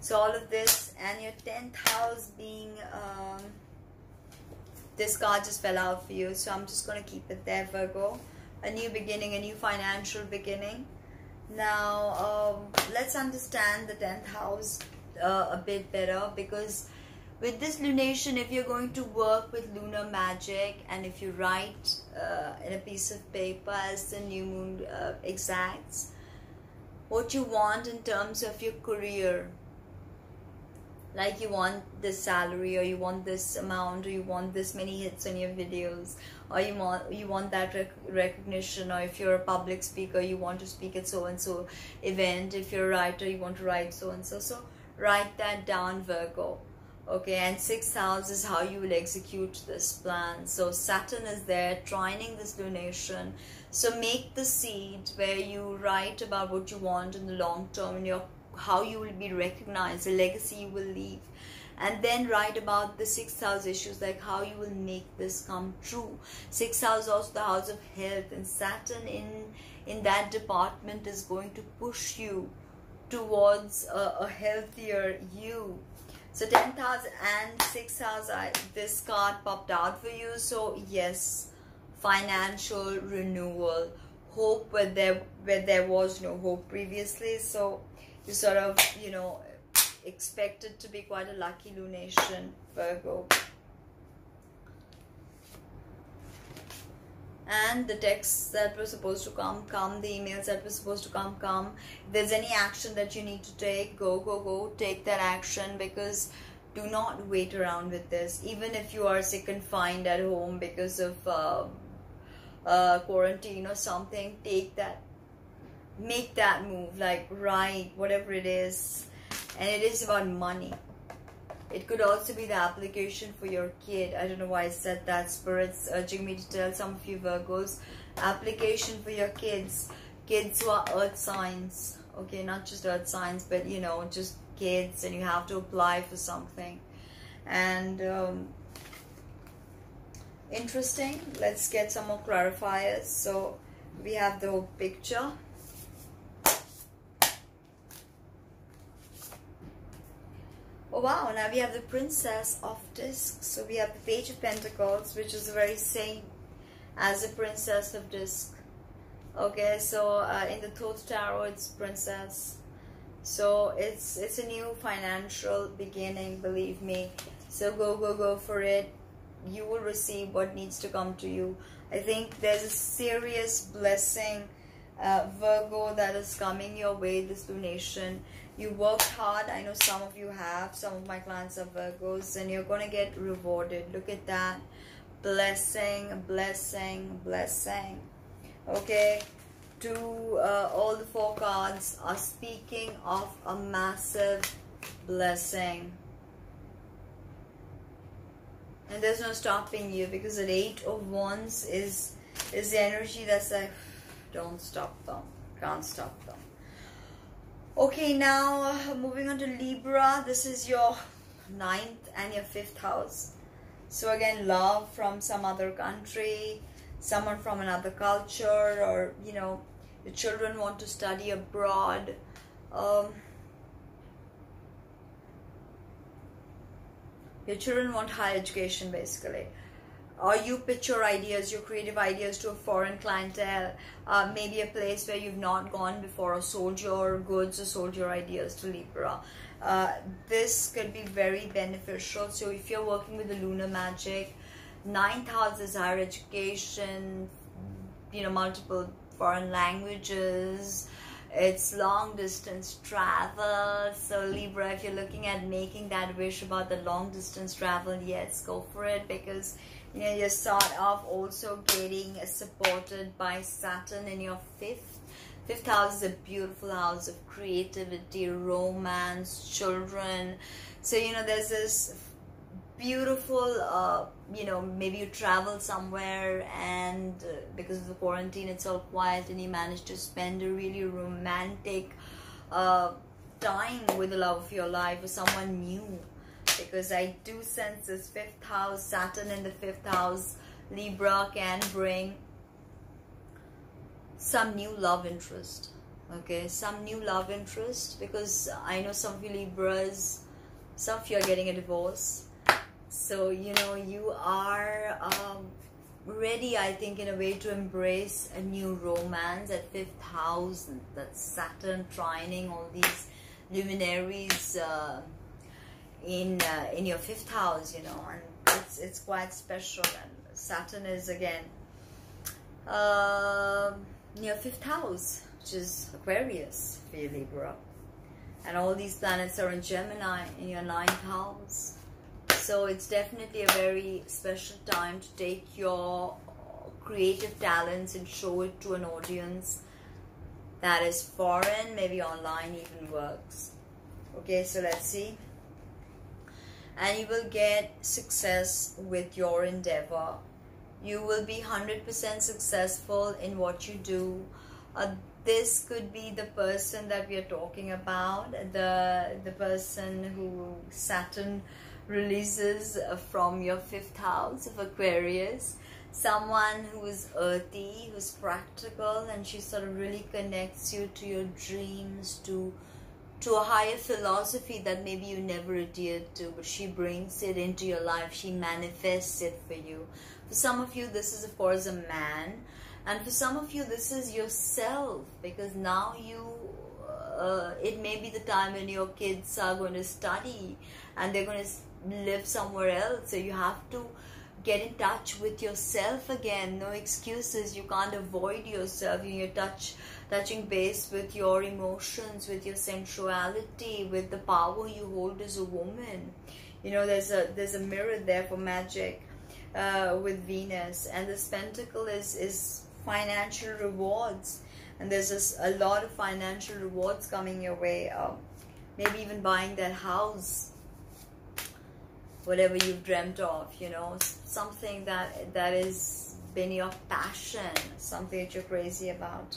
So all of this, and your 10th house being, this card just fell out for you, so I'm just going to keep it there, Virgo. A new beginning, a new financial beginning. Now, let's understand the 10th house a bit better, because with this lunation, if you're going to work with lunar magic, and if you write in a piece of paper as the new moon exacts, what you want in terms of your career, like you want this salary, or you want this amount, or you want this many hits on your videos, or you want that recognition, or if you're a public speaker, you want to speak at so and so event. If you're a writer, you want to write so and so. So write that down, Virgo. Okay, and 6th house is how you will execute this plan. So Saturn is there trining this lunation. So make the seed where you write about what you want in the long term, and how you will be recognized, the legacy you will leave. And then write about the 6th house issues, like how you will make this come true. 6th house is also the house of health, and Saturn in that department is going to push you towards a healthier you. So 10th and 6th house, this card popped out for you. So yes, financial renewal, hope where there was no hope previously. So you sort of, you know, expect it to be quite a lucky lunation, Virgo. And the texts that were supposed to come. The emails that were supposed to come. If there's any action that you need to take, go, take that action, because do not wait around with this. Even if you are sick and confined at home because of quarantine or something, take that, make that move, like write, whatever it is. And it is about money. It could also be the application for your kid. I don't know why I said that. Spirit's urging me to tell some of you Virgos. Application for your kids. Kids who are earth signs. Okay, not just earth signs, but you know, just kids, and you have to apply for something. And interesting. Let's get some more clarifiers. So we have the whole picture. Oh wow, now we have the Princess of Discs. So we have the Page of Pentacles, which is the very same as the Princess of Discs. Okay, so in the Thoth Tarot, it's Princess. So it's a new financial beginning, believe me. So go for it. You will receive what needs to come to you. I think there's a serious blessing, Virgo, that is coming your way this lunation. You worked hard. I know some of you have. Some of my clients are Virgos, and you're going to get rewarded. Look at that. Blessing, blessing, blessing. Okay. All the 4 cards are speaking of a massive blessing. And there's no stopping you, because the 8 of Wands is the energy that's like, don't stop them. Can't stop them. Okay, now moving on to Libra. This is your 9th and your 5th house. So again, love from some other country, someone from another culture, or you know, the children want to study abroad. Your children want higher education, basically. Or you pitch your ideas, your creative ideas, to a foreign clientele, maybe a place where you've not gone before, or sold your goods or sold your ideas to Libra. This could be very beneficial. So if you're working with the lunar magic, 9th house is higher education, you know, multiple foreign languages. It's long distance travel. So Libra, if you're looking at making that wish about the long distance travel, yes, go for it, because you know, you're sort of also getting supported by Saturn in your 5th house. Is a beautiful house of creativity, romance, children. So you know, there's this beautiful you know, maybe you travel somewhere, and because of the quarantine it's all quiet, and you manage to spend a really romantic time with the love of your life, with someone new. Because I do sense this 5th house, Saturn in the 5th house, Libra, can bring some new love interest. Okay, some new love interest, because I know some of you Libras, some of you are getting a divorce. So, you know, you are ready, I think, in a way to embrace a new romance at 5th house. And that's Saturn trining all these luminaries in your 5th house, you know, and it's quite special. And Saturn is again near 5th house, which is Aquarius for you, Libra, and all these planets are in Gemini in your 9th house. So it's definitely a very special time to take your creative talents and show it to an audience that is foreign, maybe online even works. Okay, so let's see. And you will get success with your endeavor. You will be 100% successful in what you do. This could be the person that we are talking about, the person who Saturn releases from your 5th house of Aquarius. Someone who is earthy, who's practical, and she sort of really connects you to your dreams, to to a higher philosophy that maybe you never adhered to, but she brings it into your life. She manifests it for you. For some of you, this is of course a man, and for some of you, this is yourself, because now you, it may be the time when your kids are going to study and they're going to live somewhere else, so you have to get in touch with yourself again. No excuses. You can't avoid yourself. You're touching base with your emotions, with your sensuality, with the power you hold as a woman. You know, there's a mirror there for magic with Venus, and this pentacle is financial rewards, and there's a lot of financial rewards coming your way. Maybe even buying that house, whatever you've dreamt of, you know, something that is been your passion, something that you're crazy about.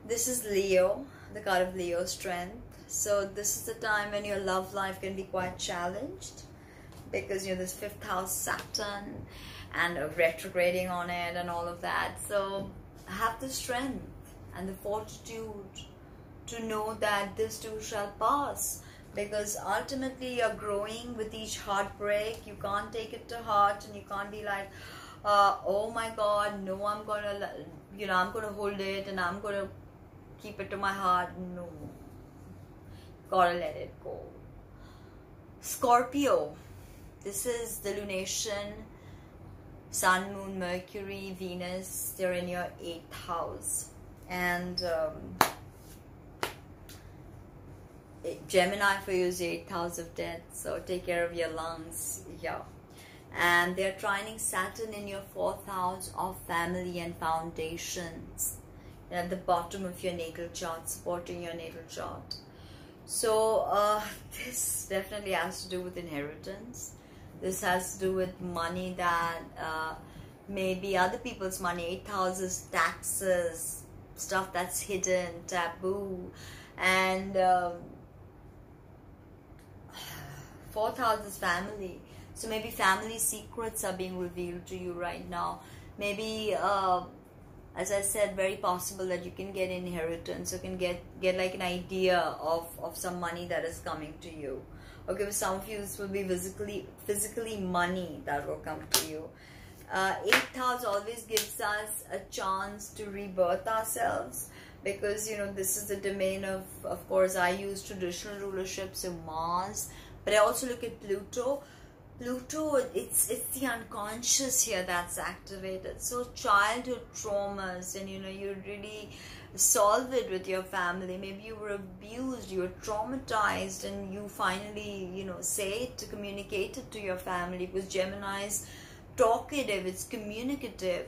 This is Leo, the card of Leo strength. So this is the time when your love life can be quite challenged, because you know this 5th house Saturn and retrograding on it and all of that. So have the strength and the fortitude to know that this too shall pass, because ultimately you're growing with each heartbreak. You can't take it to heart, and you can't be like, oh my God, no, I'm gonna, you know, I'm gonna hold it and I'm gonna keep it to my heart. No, gotta let it go. Scorpio, this is the lunation, Sun, Moon, Mercury, Venus. They're in your 8th house, and Gemini for you is 8th house of death, so take care of your lungs. Yeah. And they're trining Saturn in your 4th house of family and foundations, at the bottom of your natal chart, supporting your natal chart. So this definitely has to do with inheritance. This has to do with money that may be other people's money. 8th house is taxes, stuff that's hidden, taboo, and 4th house is family. So maybe family secrets are being revealed to you right now. Maybe, as I said, very possible that you can get inheritance, or can get like an idea of some money that is coming to you. Okay, for some of you, this will be physically money that will come to you. 8th house always gives us a chance to rebirth ourselves, because, you know, this is the domain of course, I use traditional rulership, so Mars, but I also look at Pluto. Pluto, it's the unconscious here that's activated. So childhood traumas, and you know, you really solve it with your family. Maybe you were abused, you were traumatized, and you finally, you know, say it, communicate it to your family, because Gemini is talkative, it's communicative.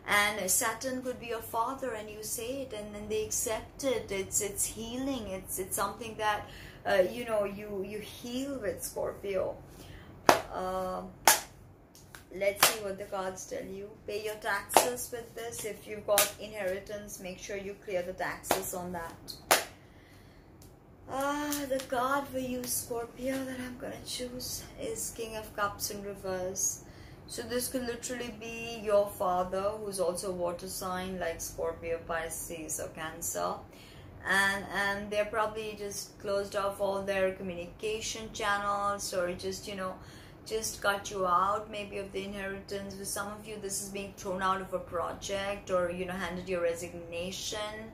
And Saturn could be your father, and you say it, and then they accept it. It's healing. It's something that you know, you heal with Scorpio. Let's see what the cards tell you. Pay your taxes with this. If you've got inheritance, make sure you clear the taxes on that. The card for you, Scorpio, that I'm gonna choose is King of Cups in reverse. So this could literally be your father, who's also a water sign like Scorpio, Pisces, or Cancer. And they're probably just closed off all their communication channels, or just, you know, just cut you out maybe of the inheritance. For some of you, this is being thrown out of a project, or, you know, handed your resignation,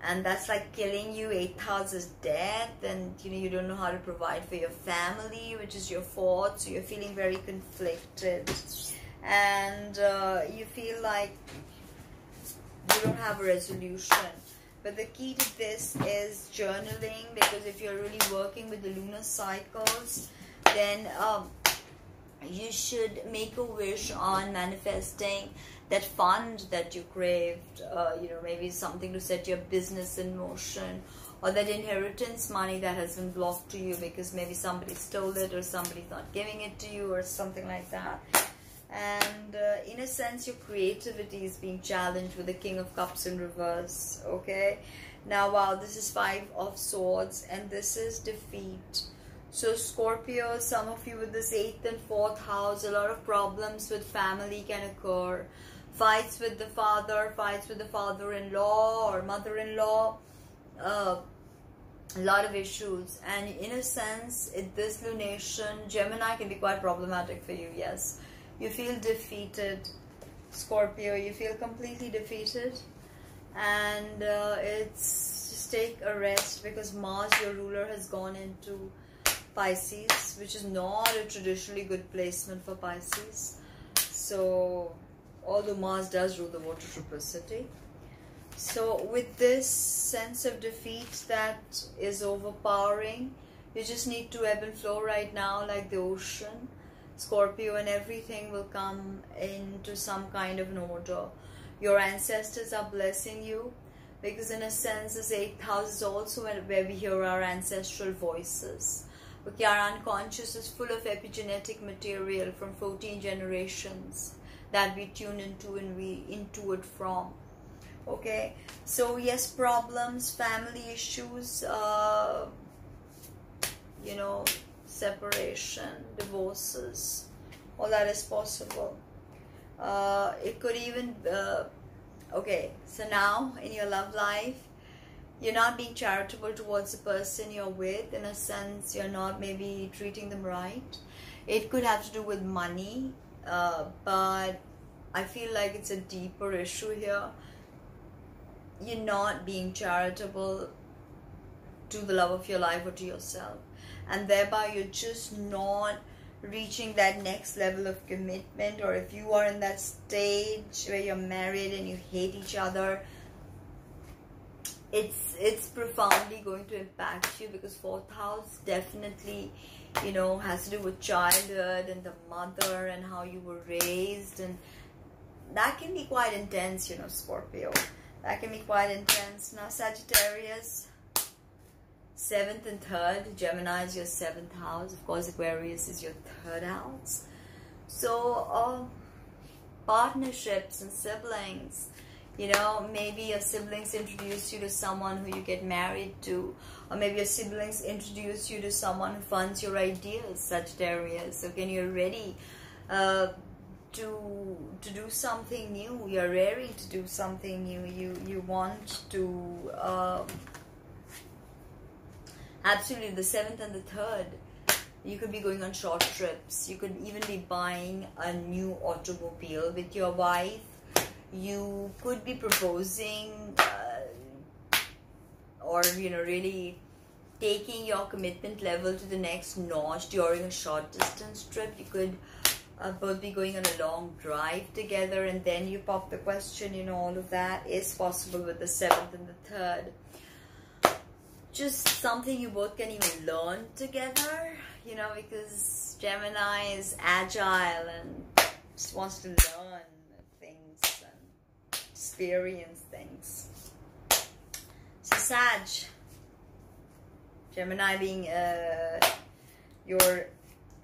and that's like killing you. 8th house is death, and you know, you don't know how to provide for your family, which is your 4th, so you're feeling very conflicted, and you feel like you don't have a resolution. But the key to this is journaling, because if you're really working with the lunar cycles, then you should make a wish on manifesting that fund that you craved, you know, maybe something to set your business in motion, or that inheritance money that has been blocked to you because maybe somebody stole it, or somebody's not giving it to you, or something like that. And in a sense, your creativity is being challenged with the King of Cups in reverse. Okay, now wow, this is 5 of Swords, and this is defeat. So Scorpio, some of you with this 8th and 4th house, a lot of problems with family can occur. Fights with the father, fights with the father-in-law or mother-in-law. a lot of issues, and in a sense, this lunation, Gemini can be quite problematic for you. Yes, you feel defeated, Scorpio. You feel completely defeated, and it's just take a rest, because Mars, your ruler, has gone into Pisces, which is not a traditionally good placement for Pisces. So although Mars does rule the water triplicity, so with this sense of defeat that is overpowering, you just need to ebb and flow right now like the ocean, Scorpio, and everything will come into some kind of an order. Your ancestors are blessing you, because in a sense this 8th house is also where we hear our ancestral voices. Okay, our unconscious is full of epigenetic material from 14 generations that we tune into and we intuit from. Okay, so yes, problems, family issues, you know, separation, divorces, all that is possible. It could even, okay, so now in your love life, you're not being charitable towards the person you're with. In a sense, you're not maybe treating them right. It could have to do with money, but I feel like it's a deeper issue here. You're not being charitable to the love of your life or to yourself, and thereby you're just not reaching that next level of commitment. Or if you are in that stage where you're married and you hate each other, it's profoundly going to impact you, because 4th house definitely, you know, has to do with childhood and the mother and how you were raised, and that can be quite intense, you know, Scorpio. That can be quite intense. Now, Sagittarius, 7th and 3rd. Gemini is your 7th house. Of course, Aquarius is your 3rd house. So, partnerships and siblings. You know, maybe your siblings introduce you to someone who you get married to. Or maybe your siblings introduce you to someone who funds your ideas, Sagittarius. So, when you're ready to do something new, you're raring to do something new, you want to absolutely, the 7th and the 3rd, you could be going on short trips. You could even be buying a new automobile with your wife. You could be proposing or, you know, really taking your commitment level to the next notch during a short distance trip. You could both be going on a long drive together, and then you pop the question, you know, all of that is possible with the 7th and the 3rd. Just something you both can even learn together, you know, because Gemini is agile and just wants to learn things and experience things. So Sag, Gemini being your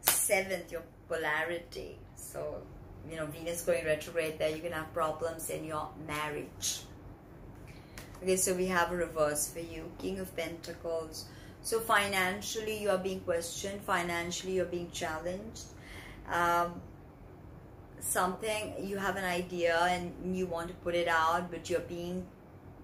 7th, your polarity. So, you know, Venus going retrograde there, you can have problems in your marriage. Okay, so we have a reverse for you, King of Pentacles. So financially you are being questioned, financially you're being challenged. Something, you have an idea and you want to put it out, but you're being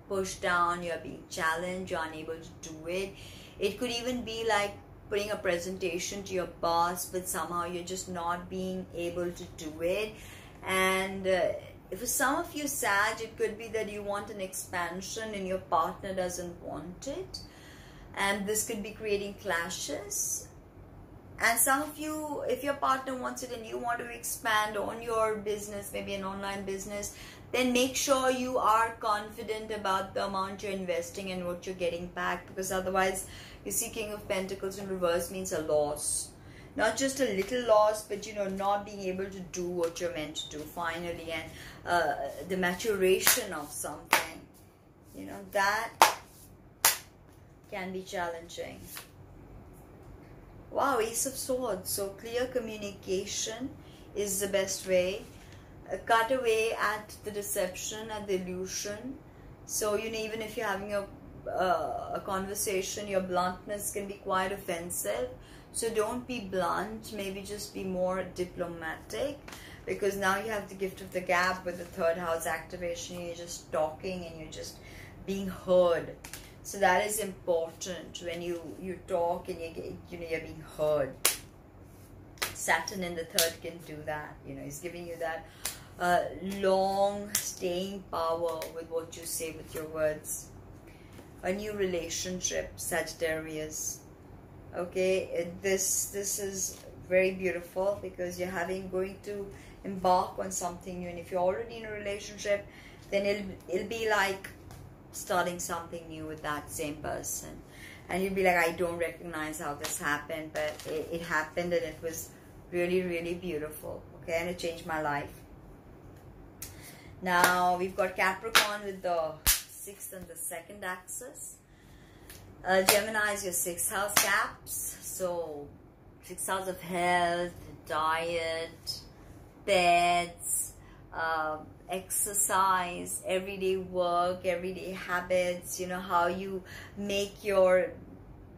pushed down, you're being challenged, you're unable to do it. It could even be like putting a presentation to your boss, but somehow you're just not being able to do it. And for some of you, Sag, it could be that you want an expansion and your partner doesn't want it, and this could be creating clashes. And some of you, if your partner wants it and you want to expand on your business, maybe an online business, then make sure you are confident about the amount you're investing and what you're getting back, because otherwise, you see, King of Pentacles in reverse means a loss. Not just a little loss, but, you know, not being able to do what you're meant to do finally, and the maturation of something, you know, that can be challenging. Wow, Ace of Swords. So clear communication is the best way. Cut away at the deception, at the illusion. So, you know, even if you're having a conversation, your bluntness can be quite offensive. So don't be blunt, maybe just be more diplomatic, because now you have the gift of the gap with the 3rd house activation. You're just talking and you're just being heard. So that is important when you talk and you're being heard. Saturn in the third can do that. He's giving you that long staying power with what you say with your words. A new relationship, Sagittarius. Okay, this is very beautiful because you're going to embark on something new, and if you're already in a relationship, then it'll be like starting something new with that same person, and you'll be like, I don't recognize how this happened, but it happened, and it was really, really beautiful. Okay, and it changed my life. Now we've got Capricorn with the 6th and the 2nd axis. Gemini is your 6th house, Caps. So 6th house of health, diet, beds, exercise, everyday work, everyday habits. How you make your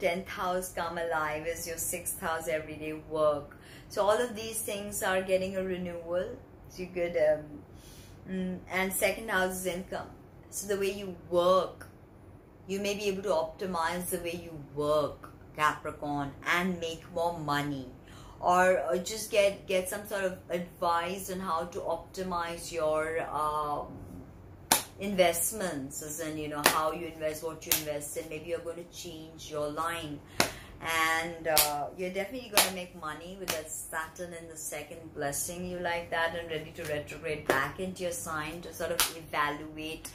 10th house come alive is your 6th house, everyday work. So all of these things are getting a renewal. So you could, and 2nd house is income. So the way you work, you may be able to optimize the way you work, Capricorn, and make more money, or just get some sort of advice on how to optimize your investments, as in how you invest, what you invest in. Maybe you're going to change your line, and you're definitely going to make money with that Saturn in the 2nd blessing you like that, and ready to retrograde back into your sign to sort of evaluate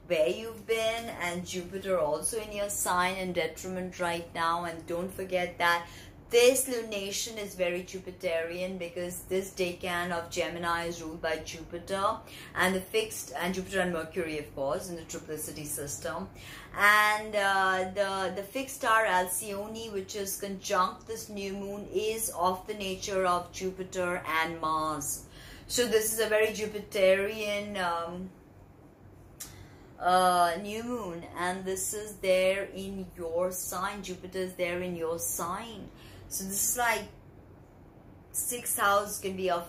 where you've been, and Jupiter also in your sign in detriment right now. And don't forget that this lunation is very Jupiterian, because this decan of Gemini is ruled by Jupiter, and Jupiter and Mercury, of course, in the triplicity system. And the fixed star Alcyone, which is conjunct this new moon, is of the nature of Jupiter and Mars. So this is a very Jupiterian new moon, and this is there in your sign. Jupiter is there in your sign. So this is like 6th house can be of,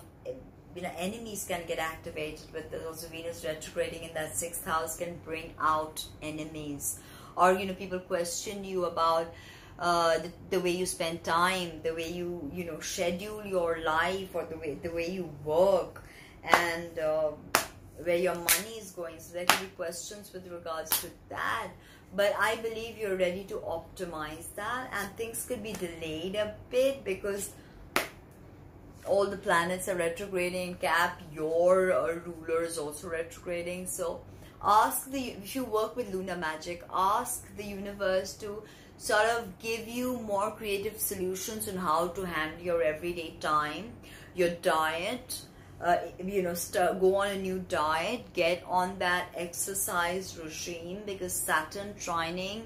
enemies can get activated with this. Also Venus retrograding in that 6th house can bring out enemies, or people question you about the way you spend time, the way you schedule your life, or the way you work, and where your money is going. So there can be questions with regards to that, but I believe you're ready to optimize that, and things could be delayed a bit because all the planets are retrograding in Cap. Your ruler is also retrograding. So if you work with lunar magic, ask the universe to sort of give you more creative solutions on how to handle your everyday time, your diet. Go on a new diet, get on that exercise regime, because Saturn trining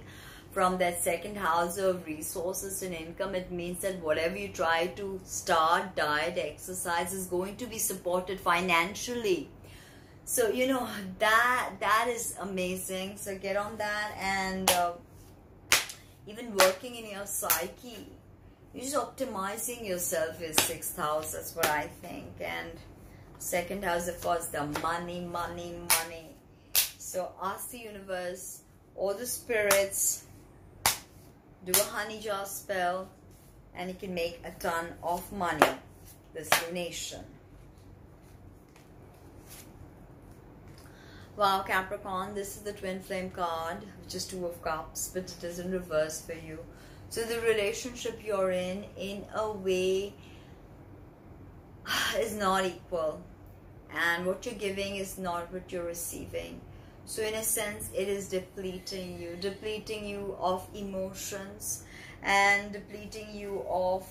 from that 2nd house of resources and income, it means that whatever you try to start, diet, exercise, is going to be supported financially. So that is amazing. So get on that, and even working in your psyche, you're just optimizing yourself is 6th house. That's what I think. And 2nd house, of course, the money. So ask the universe or the spirits, do a honey jar spell, and you can make a ton of money this lunation. Wow, Capricorn, this is the twin flame card, which is 2 of cups, but it is in reverse for you. So the relationship you're in a way, is not equal, and what you're giving is not what you're receiving. So in a sense, it is depleting you of emotions, and depleting you of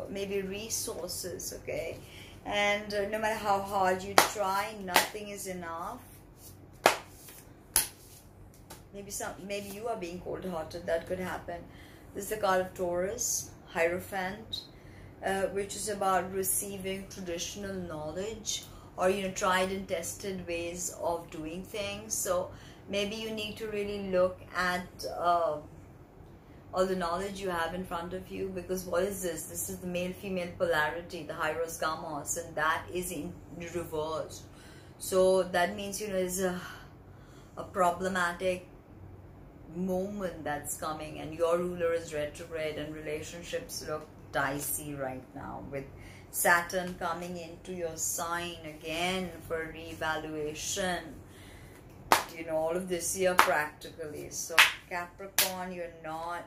maybe resources. Okay, and no matter how hard you try, nothing is enough. Maybe you are being cold-hearted. That could happen. This is the card of Taurus, Hierophant, which is about receiving traditional knowledge, or tried and tested ways of doing things. So maybe you need to really look at all the knowledge you have in front of you, because what is this? This is the male-female polarity, the Hieros Gamos, and that is in reverse. So that means is a problematic moment that's coming, and your ruler is retrograde, and relationships look dicey right now with Saturn coming into your sign again for reevaluation, you know, all of this year practically. So Capricorn, you're not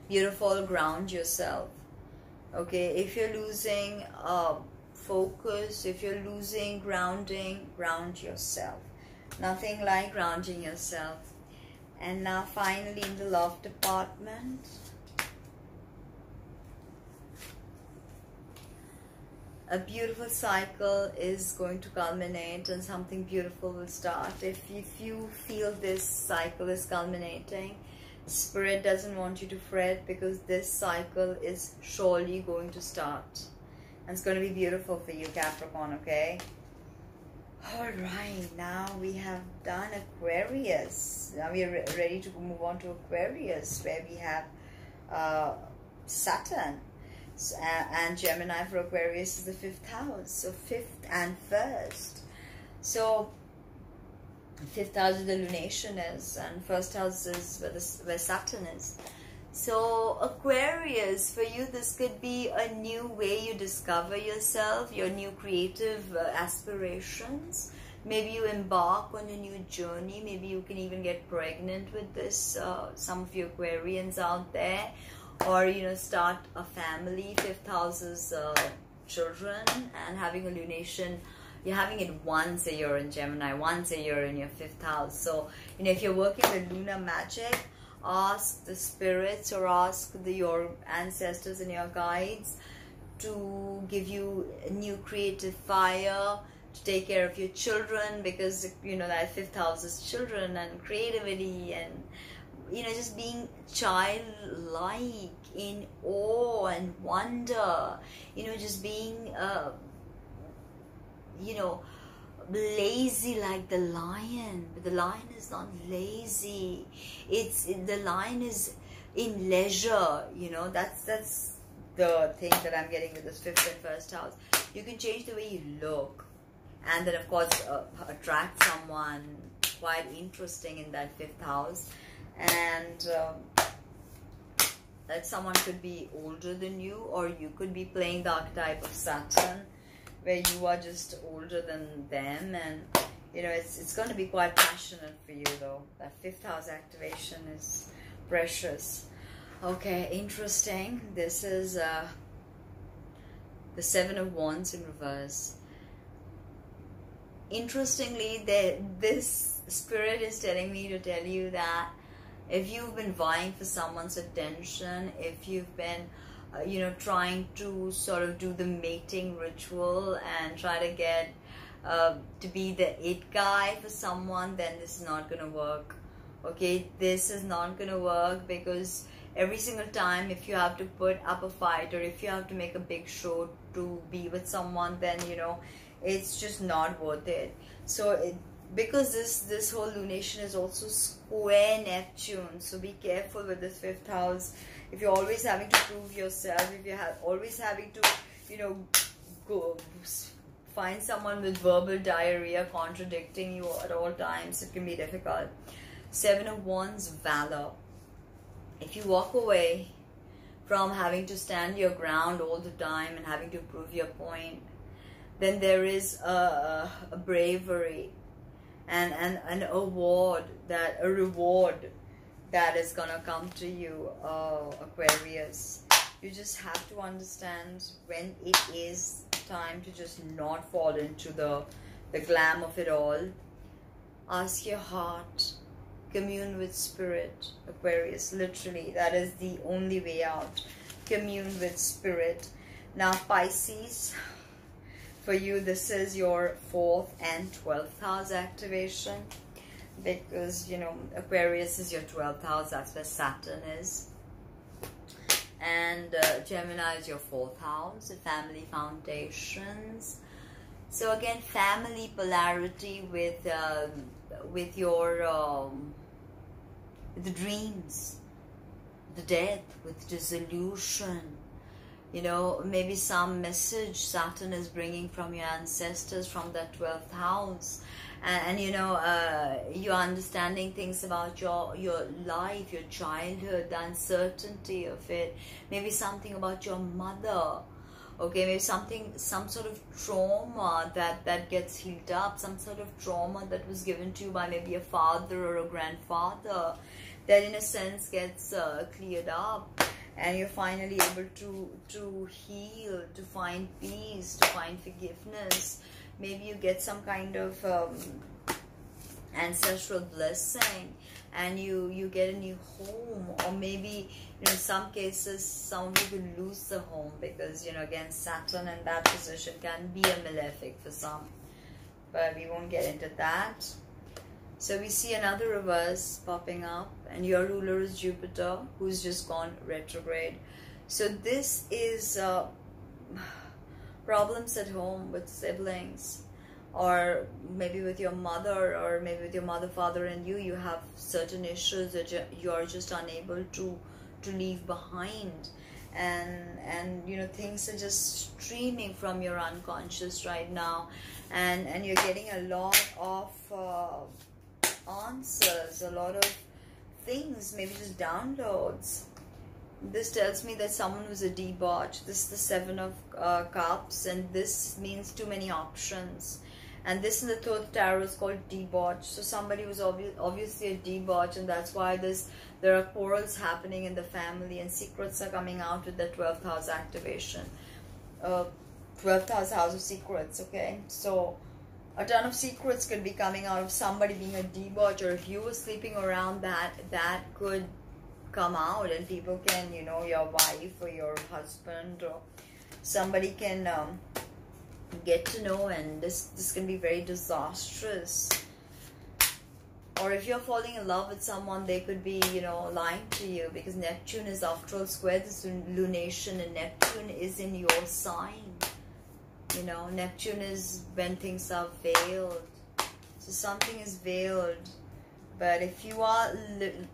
beautiful. Ground yourself, okay? If you're losing focus, if you're losing grounding, ground yourself. Nothing like grounding yourself. And now finally in the love department, a beautiful cycle is going to culminate and something beautiful will start. If you feel this cycle is culminating, Spirit doesn't want you to fret, because this cycle is surely going to start. And it's going to be beautiful for you, Capricorn, okay? Alright, now we have done Aquarius. Now we are ready to move on to Aquarius, where we have Saturn. And Gemini for Aquarius is the 5th house. So 5th and 1st. So 5th house is the lunation is, and 1st house is where Saturn is. So Aquarius, for you this could be a new way you discover yourself, your new creative aspirations. Maybe you embark on a new journey. Maybe you can even get pregnant with this, some of you Aquarians out there. Or, you know, start a family. 5th house is children, and having a lunation, you're having it once a year in Gemini, once a year in your 5th house. So, you know, if you're working with lunar magic, ask the spirits or ask your ancestors and your guides to give you a new creative fire to take care of your children, because, you know, that 5th house is children and creativity and, you know, just being childlike in awe and wonder, you know, just being, you know, lazy like the lion. But the lion is not lazy. The lion is in leisure, you know. That's the thing that I'm getting with this 5th and 1st house. You can change the way you look, and then of course attract someone quite interesting in that 5th house. And that someone could be older than you, or you could be playing the archetype of Saturn, where you are just older than them. And you know, it's going to be quite passionate for you though. That 5th house activation is precious. Okay, interesting. This is the 7 of Wands in reverse. Interestingly, this spirit is telling me to tell you that if you've been vying for someone's attention, if you've been, you know, trying to sort of do the mating ritual and try to get to be the it guy for someone, then this is not going to work. Okay, this is not going to work, because every single time if you have to put up a fight, or if you have to make a big show to be with someone, then, you know, it's just not worth it. So because this whole lunation is also square Neptune, so be careful with this 5th house. If you're always having to prove yourself, if you're always having to, you know, go find someone with verbal diarrhea contradicting you at all times, it can be difficult. 7 of Wands, valor. If you walk away from having to stand your ground all the time and having to prove your point, then there is a bravery and an award, that a reward that is gonna come to you, Aquarius. You just have to understand when it is time to just not fall into the glam of it all. Ask your heart, commune with spirit, Aquarius. Literally, that is the only way out. Commune with spirit. Now Pisces, for you this is your 4th and 12th house activation, because, you know, Aquarius is your 12th house, that's where Saturn is. And Gemini is your 4th house, the family foundations. So again, family polarity with your the dreams, the death, with dissolution. You know, maybe some message Saturn is bringing from your ancestors, from that 12th house, and you know, you're understanding things about your life, your childhood, the uncertainty of it, maybe something about your mother. Okay, maybe some sort of trauma that gets healed up, some sort of trauma that was given to you by maybe a father or a grandfather, that in a sense gets cleared up, and you're finally able to heal, to find peace, to find forgiveness. Maybe you get some kind of ancestral blessing, and you get a new home, or maybe, you know, in some cases some of you could lose the home, because, you know, again, Saturn in that position can be a malefic for some, but we won't get into that. So we see another reverse popping up, and your ruler is Jupiter, who's just gone retrograde. So this is problems at home with siblings, or maybe with your mother, or maybe with your mother, father, and you have certain issues that you are just unable to leave behind, and you know, things are just streaming from your unconscious right now, and you're getting a lot of answers, a lot of things, maybe just downloads. This tells me that someone was a debauch. This is the Seven of Cups, and this means too many options. And this in the Thoth Tarot is called debauch. So somebody was obviously a debauch, and that's why there are quarrels happening in the family, and secrets are coming out with the 12th house activation. 12th house of secrets, okay? So a ton of secrets could be coming out of somebody being a debauch, or if you were sleeping around, that could come out, and people can, you know, your wife or your husband or somebody can get to know, and this can be very disastrous. Or if you're falling in love with someone, they could be, you know, lying to you, because Neptune is after all square this lunation, and Neptune is in your sign. You know, Neptune is when things are veiled. So something is veiled. But if you are,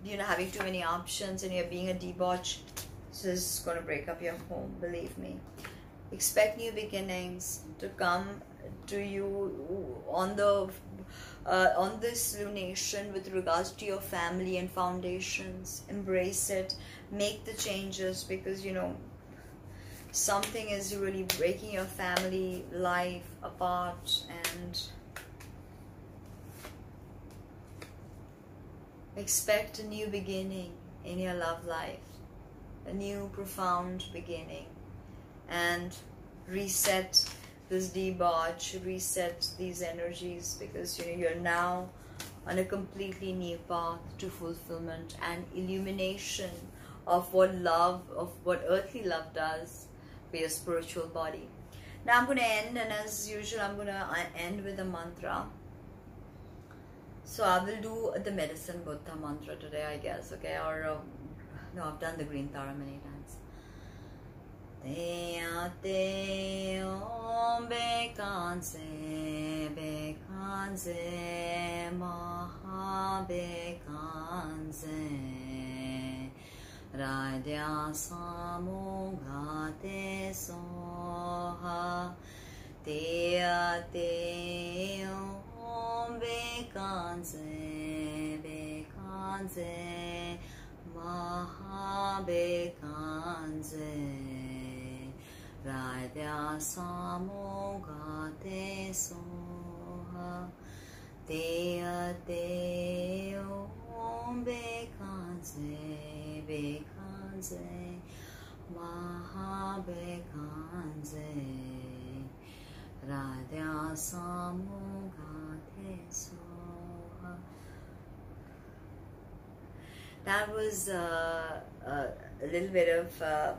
you know, having too many options and you're being a debauch, this is going to break up your home, believe me. Expect new beginnings to come to you on this lunation with regards to your family and foundations. Embrace it. Make the changes, because, you know, something is really breaking your family life apart, and expect a new beginning in your love life, a new profound beginning, and reset this debauch, reset these energies, because, you know, you're now on a completely new path to fulfillment and illumination of what love, of what earthly love does for your spiritual body. Now I'm going to end, and as usual I'm going to end with a mantra. So I will do the medicine Buddha mantra today, I guess, okay? Or no, I've done the green Tara many times. Te om bekanse maha bekanse radya samugate soha te om bekanse maha bekanse radya samugate soha te om bekanse maha bekanse radya samugate soha. That was a little bit of a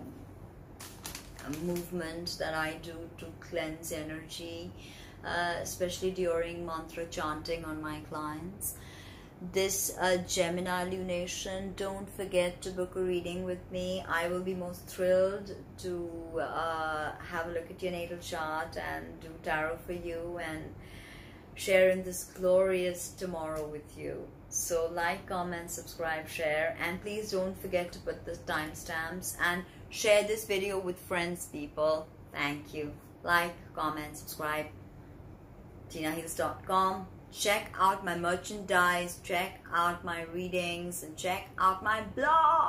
movement that I do to cleanse energy, especially during mantra chanting on my clients. This Gemini lunation, don't forget to book a reading with me. I will be most thrilled to have a look at your natal chart and do tarot for you and share in this glorious tomorrow with you. So like, comment, subscribe, share, and please don't forget to put the timestamps and share this video with friends, people. Thank you. Like, comment, subscribe. Tinaheals.com. check out my merchandise, check out my readings, and check out my blog.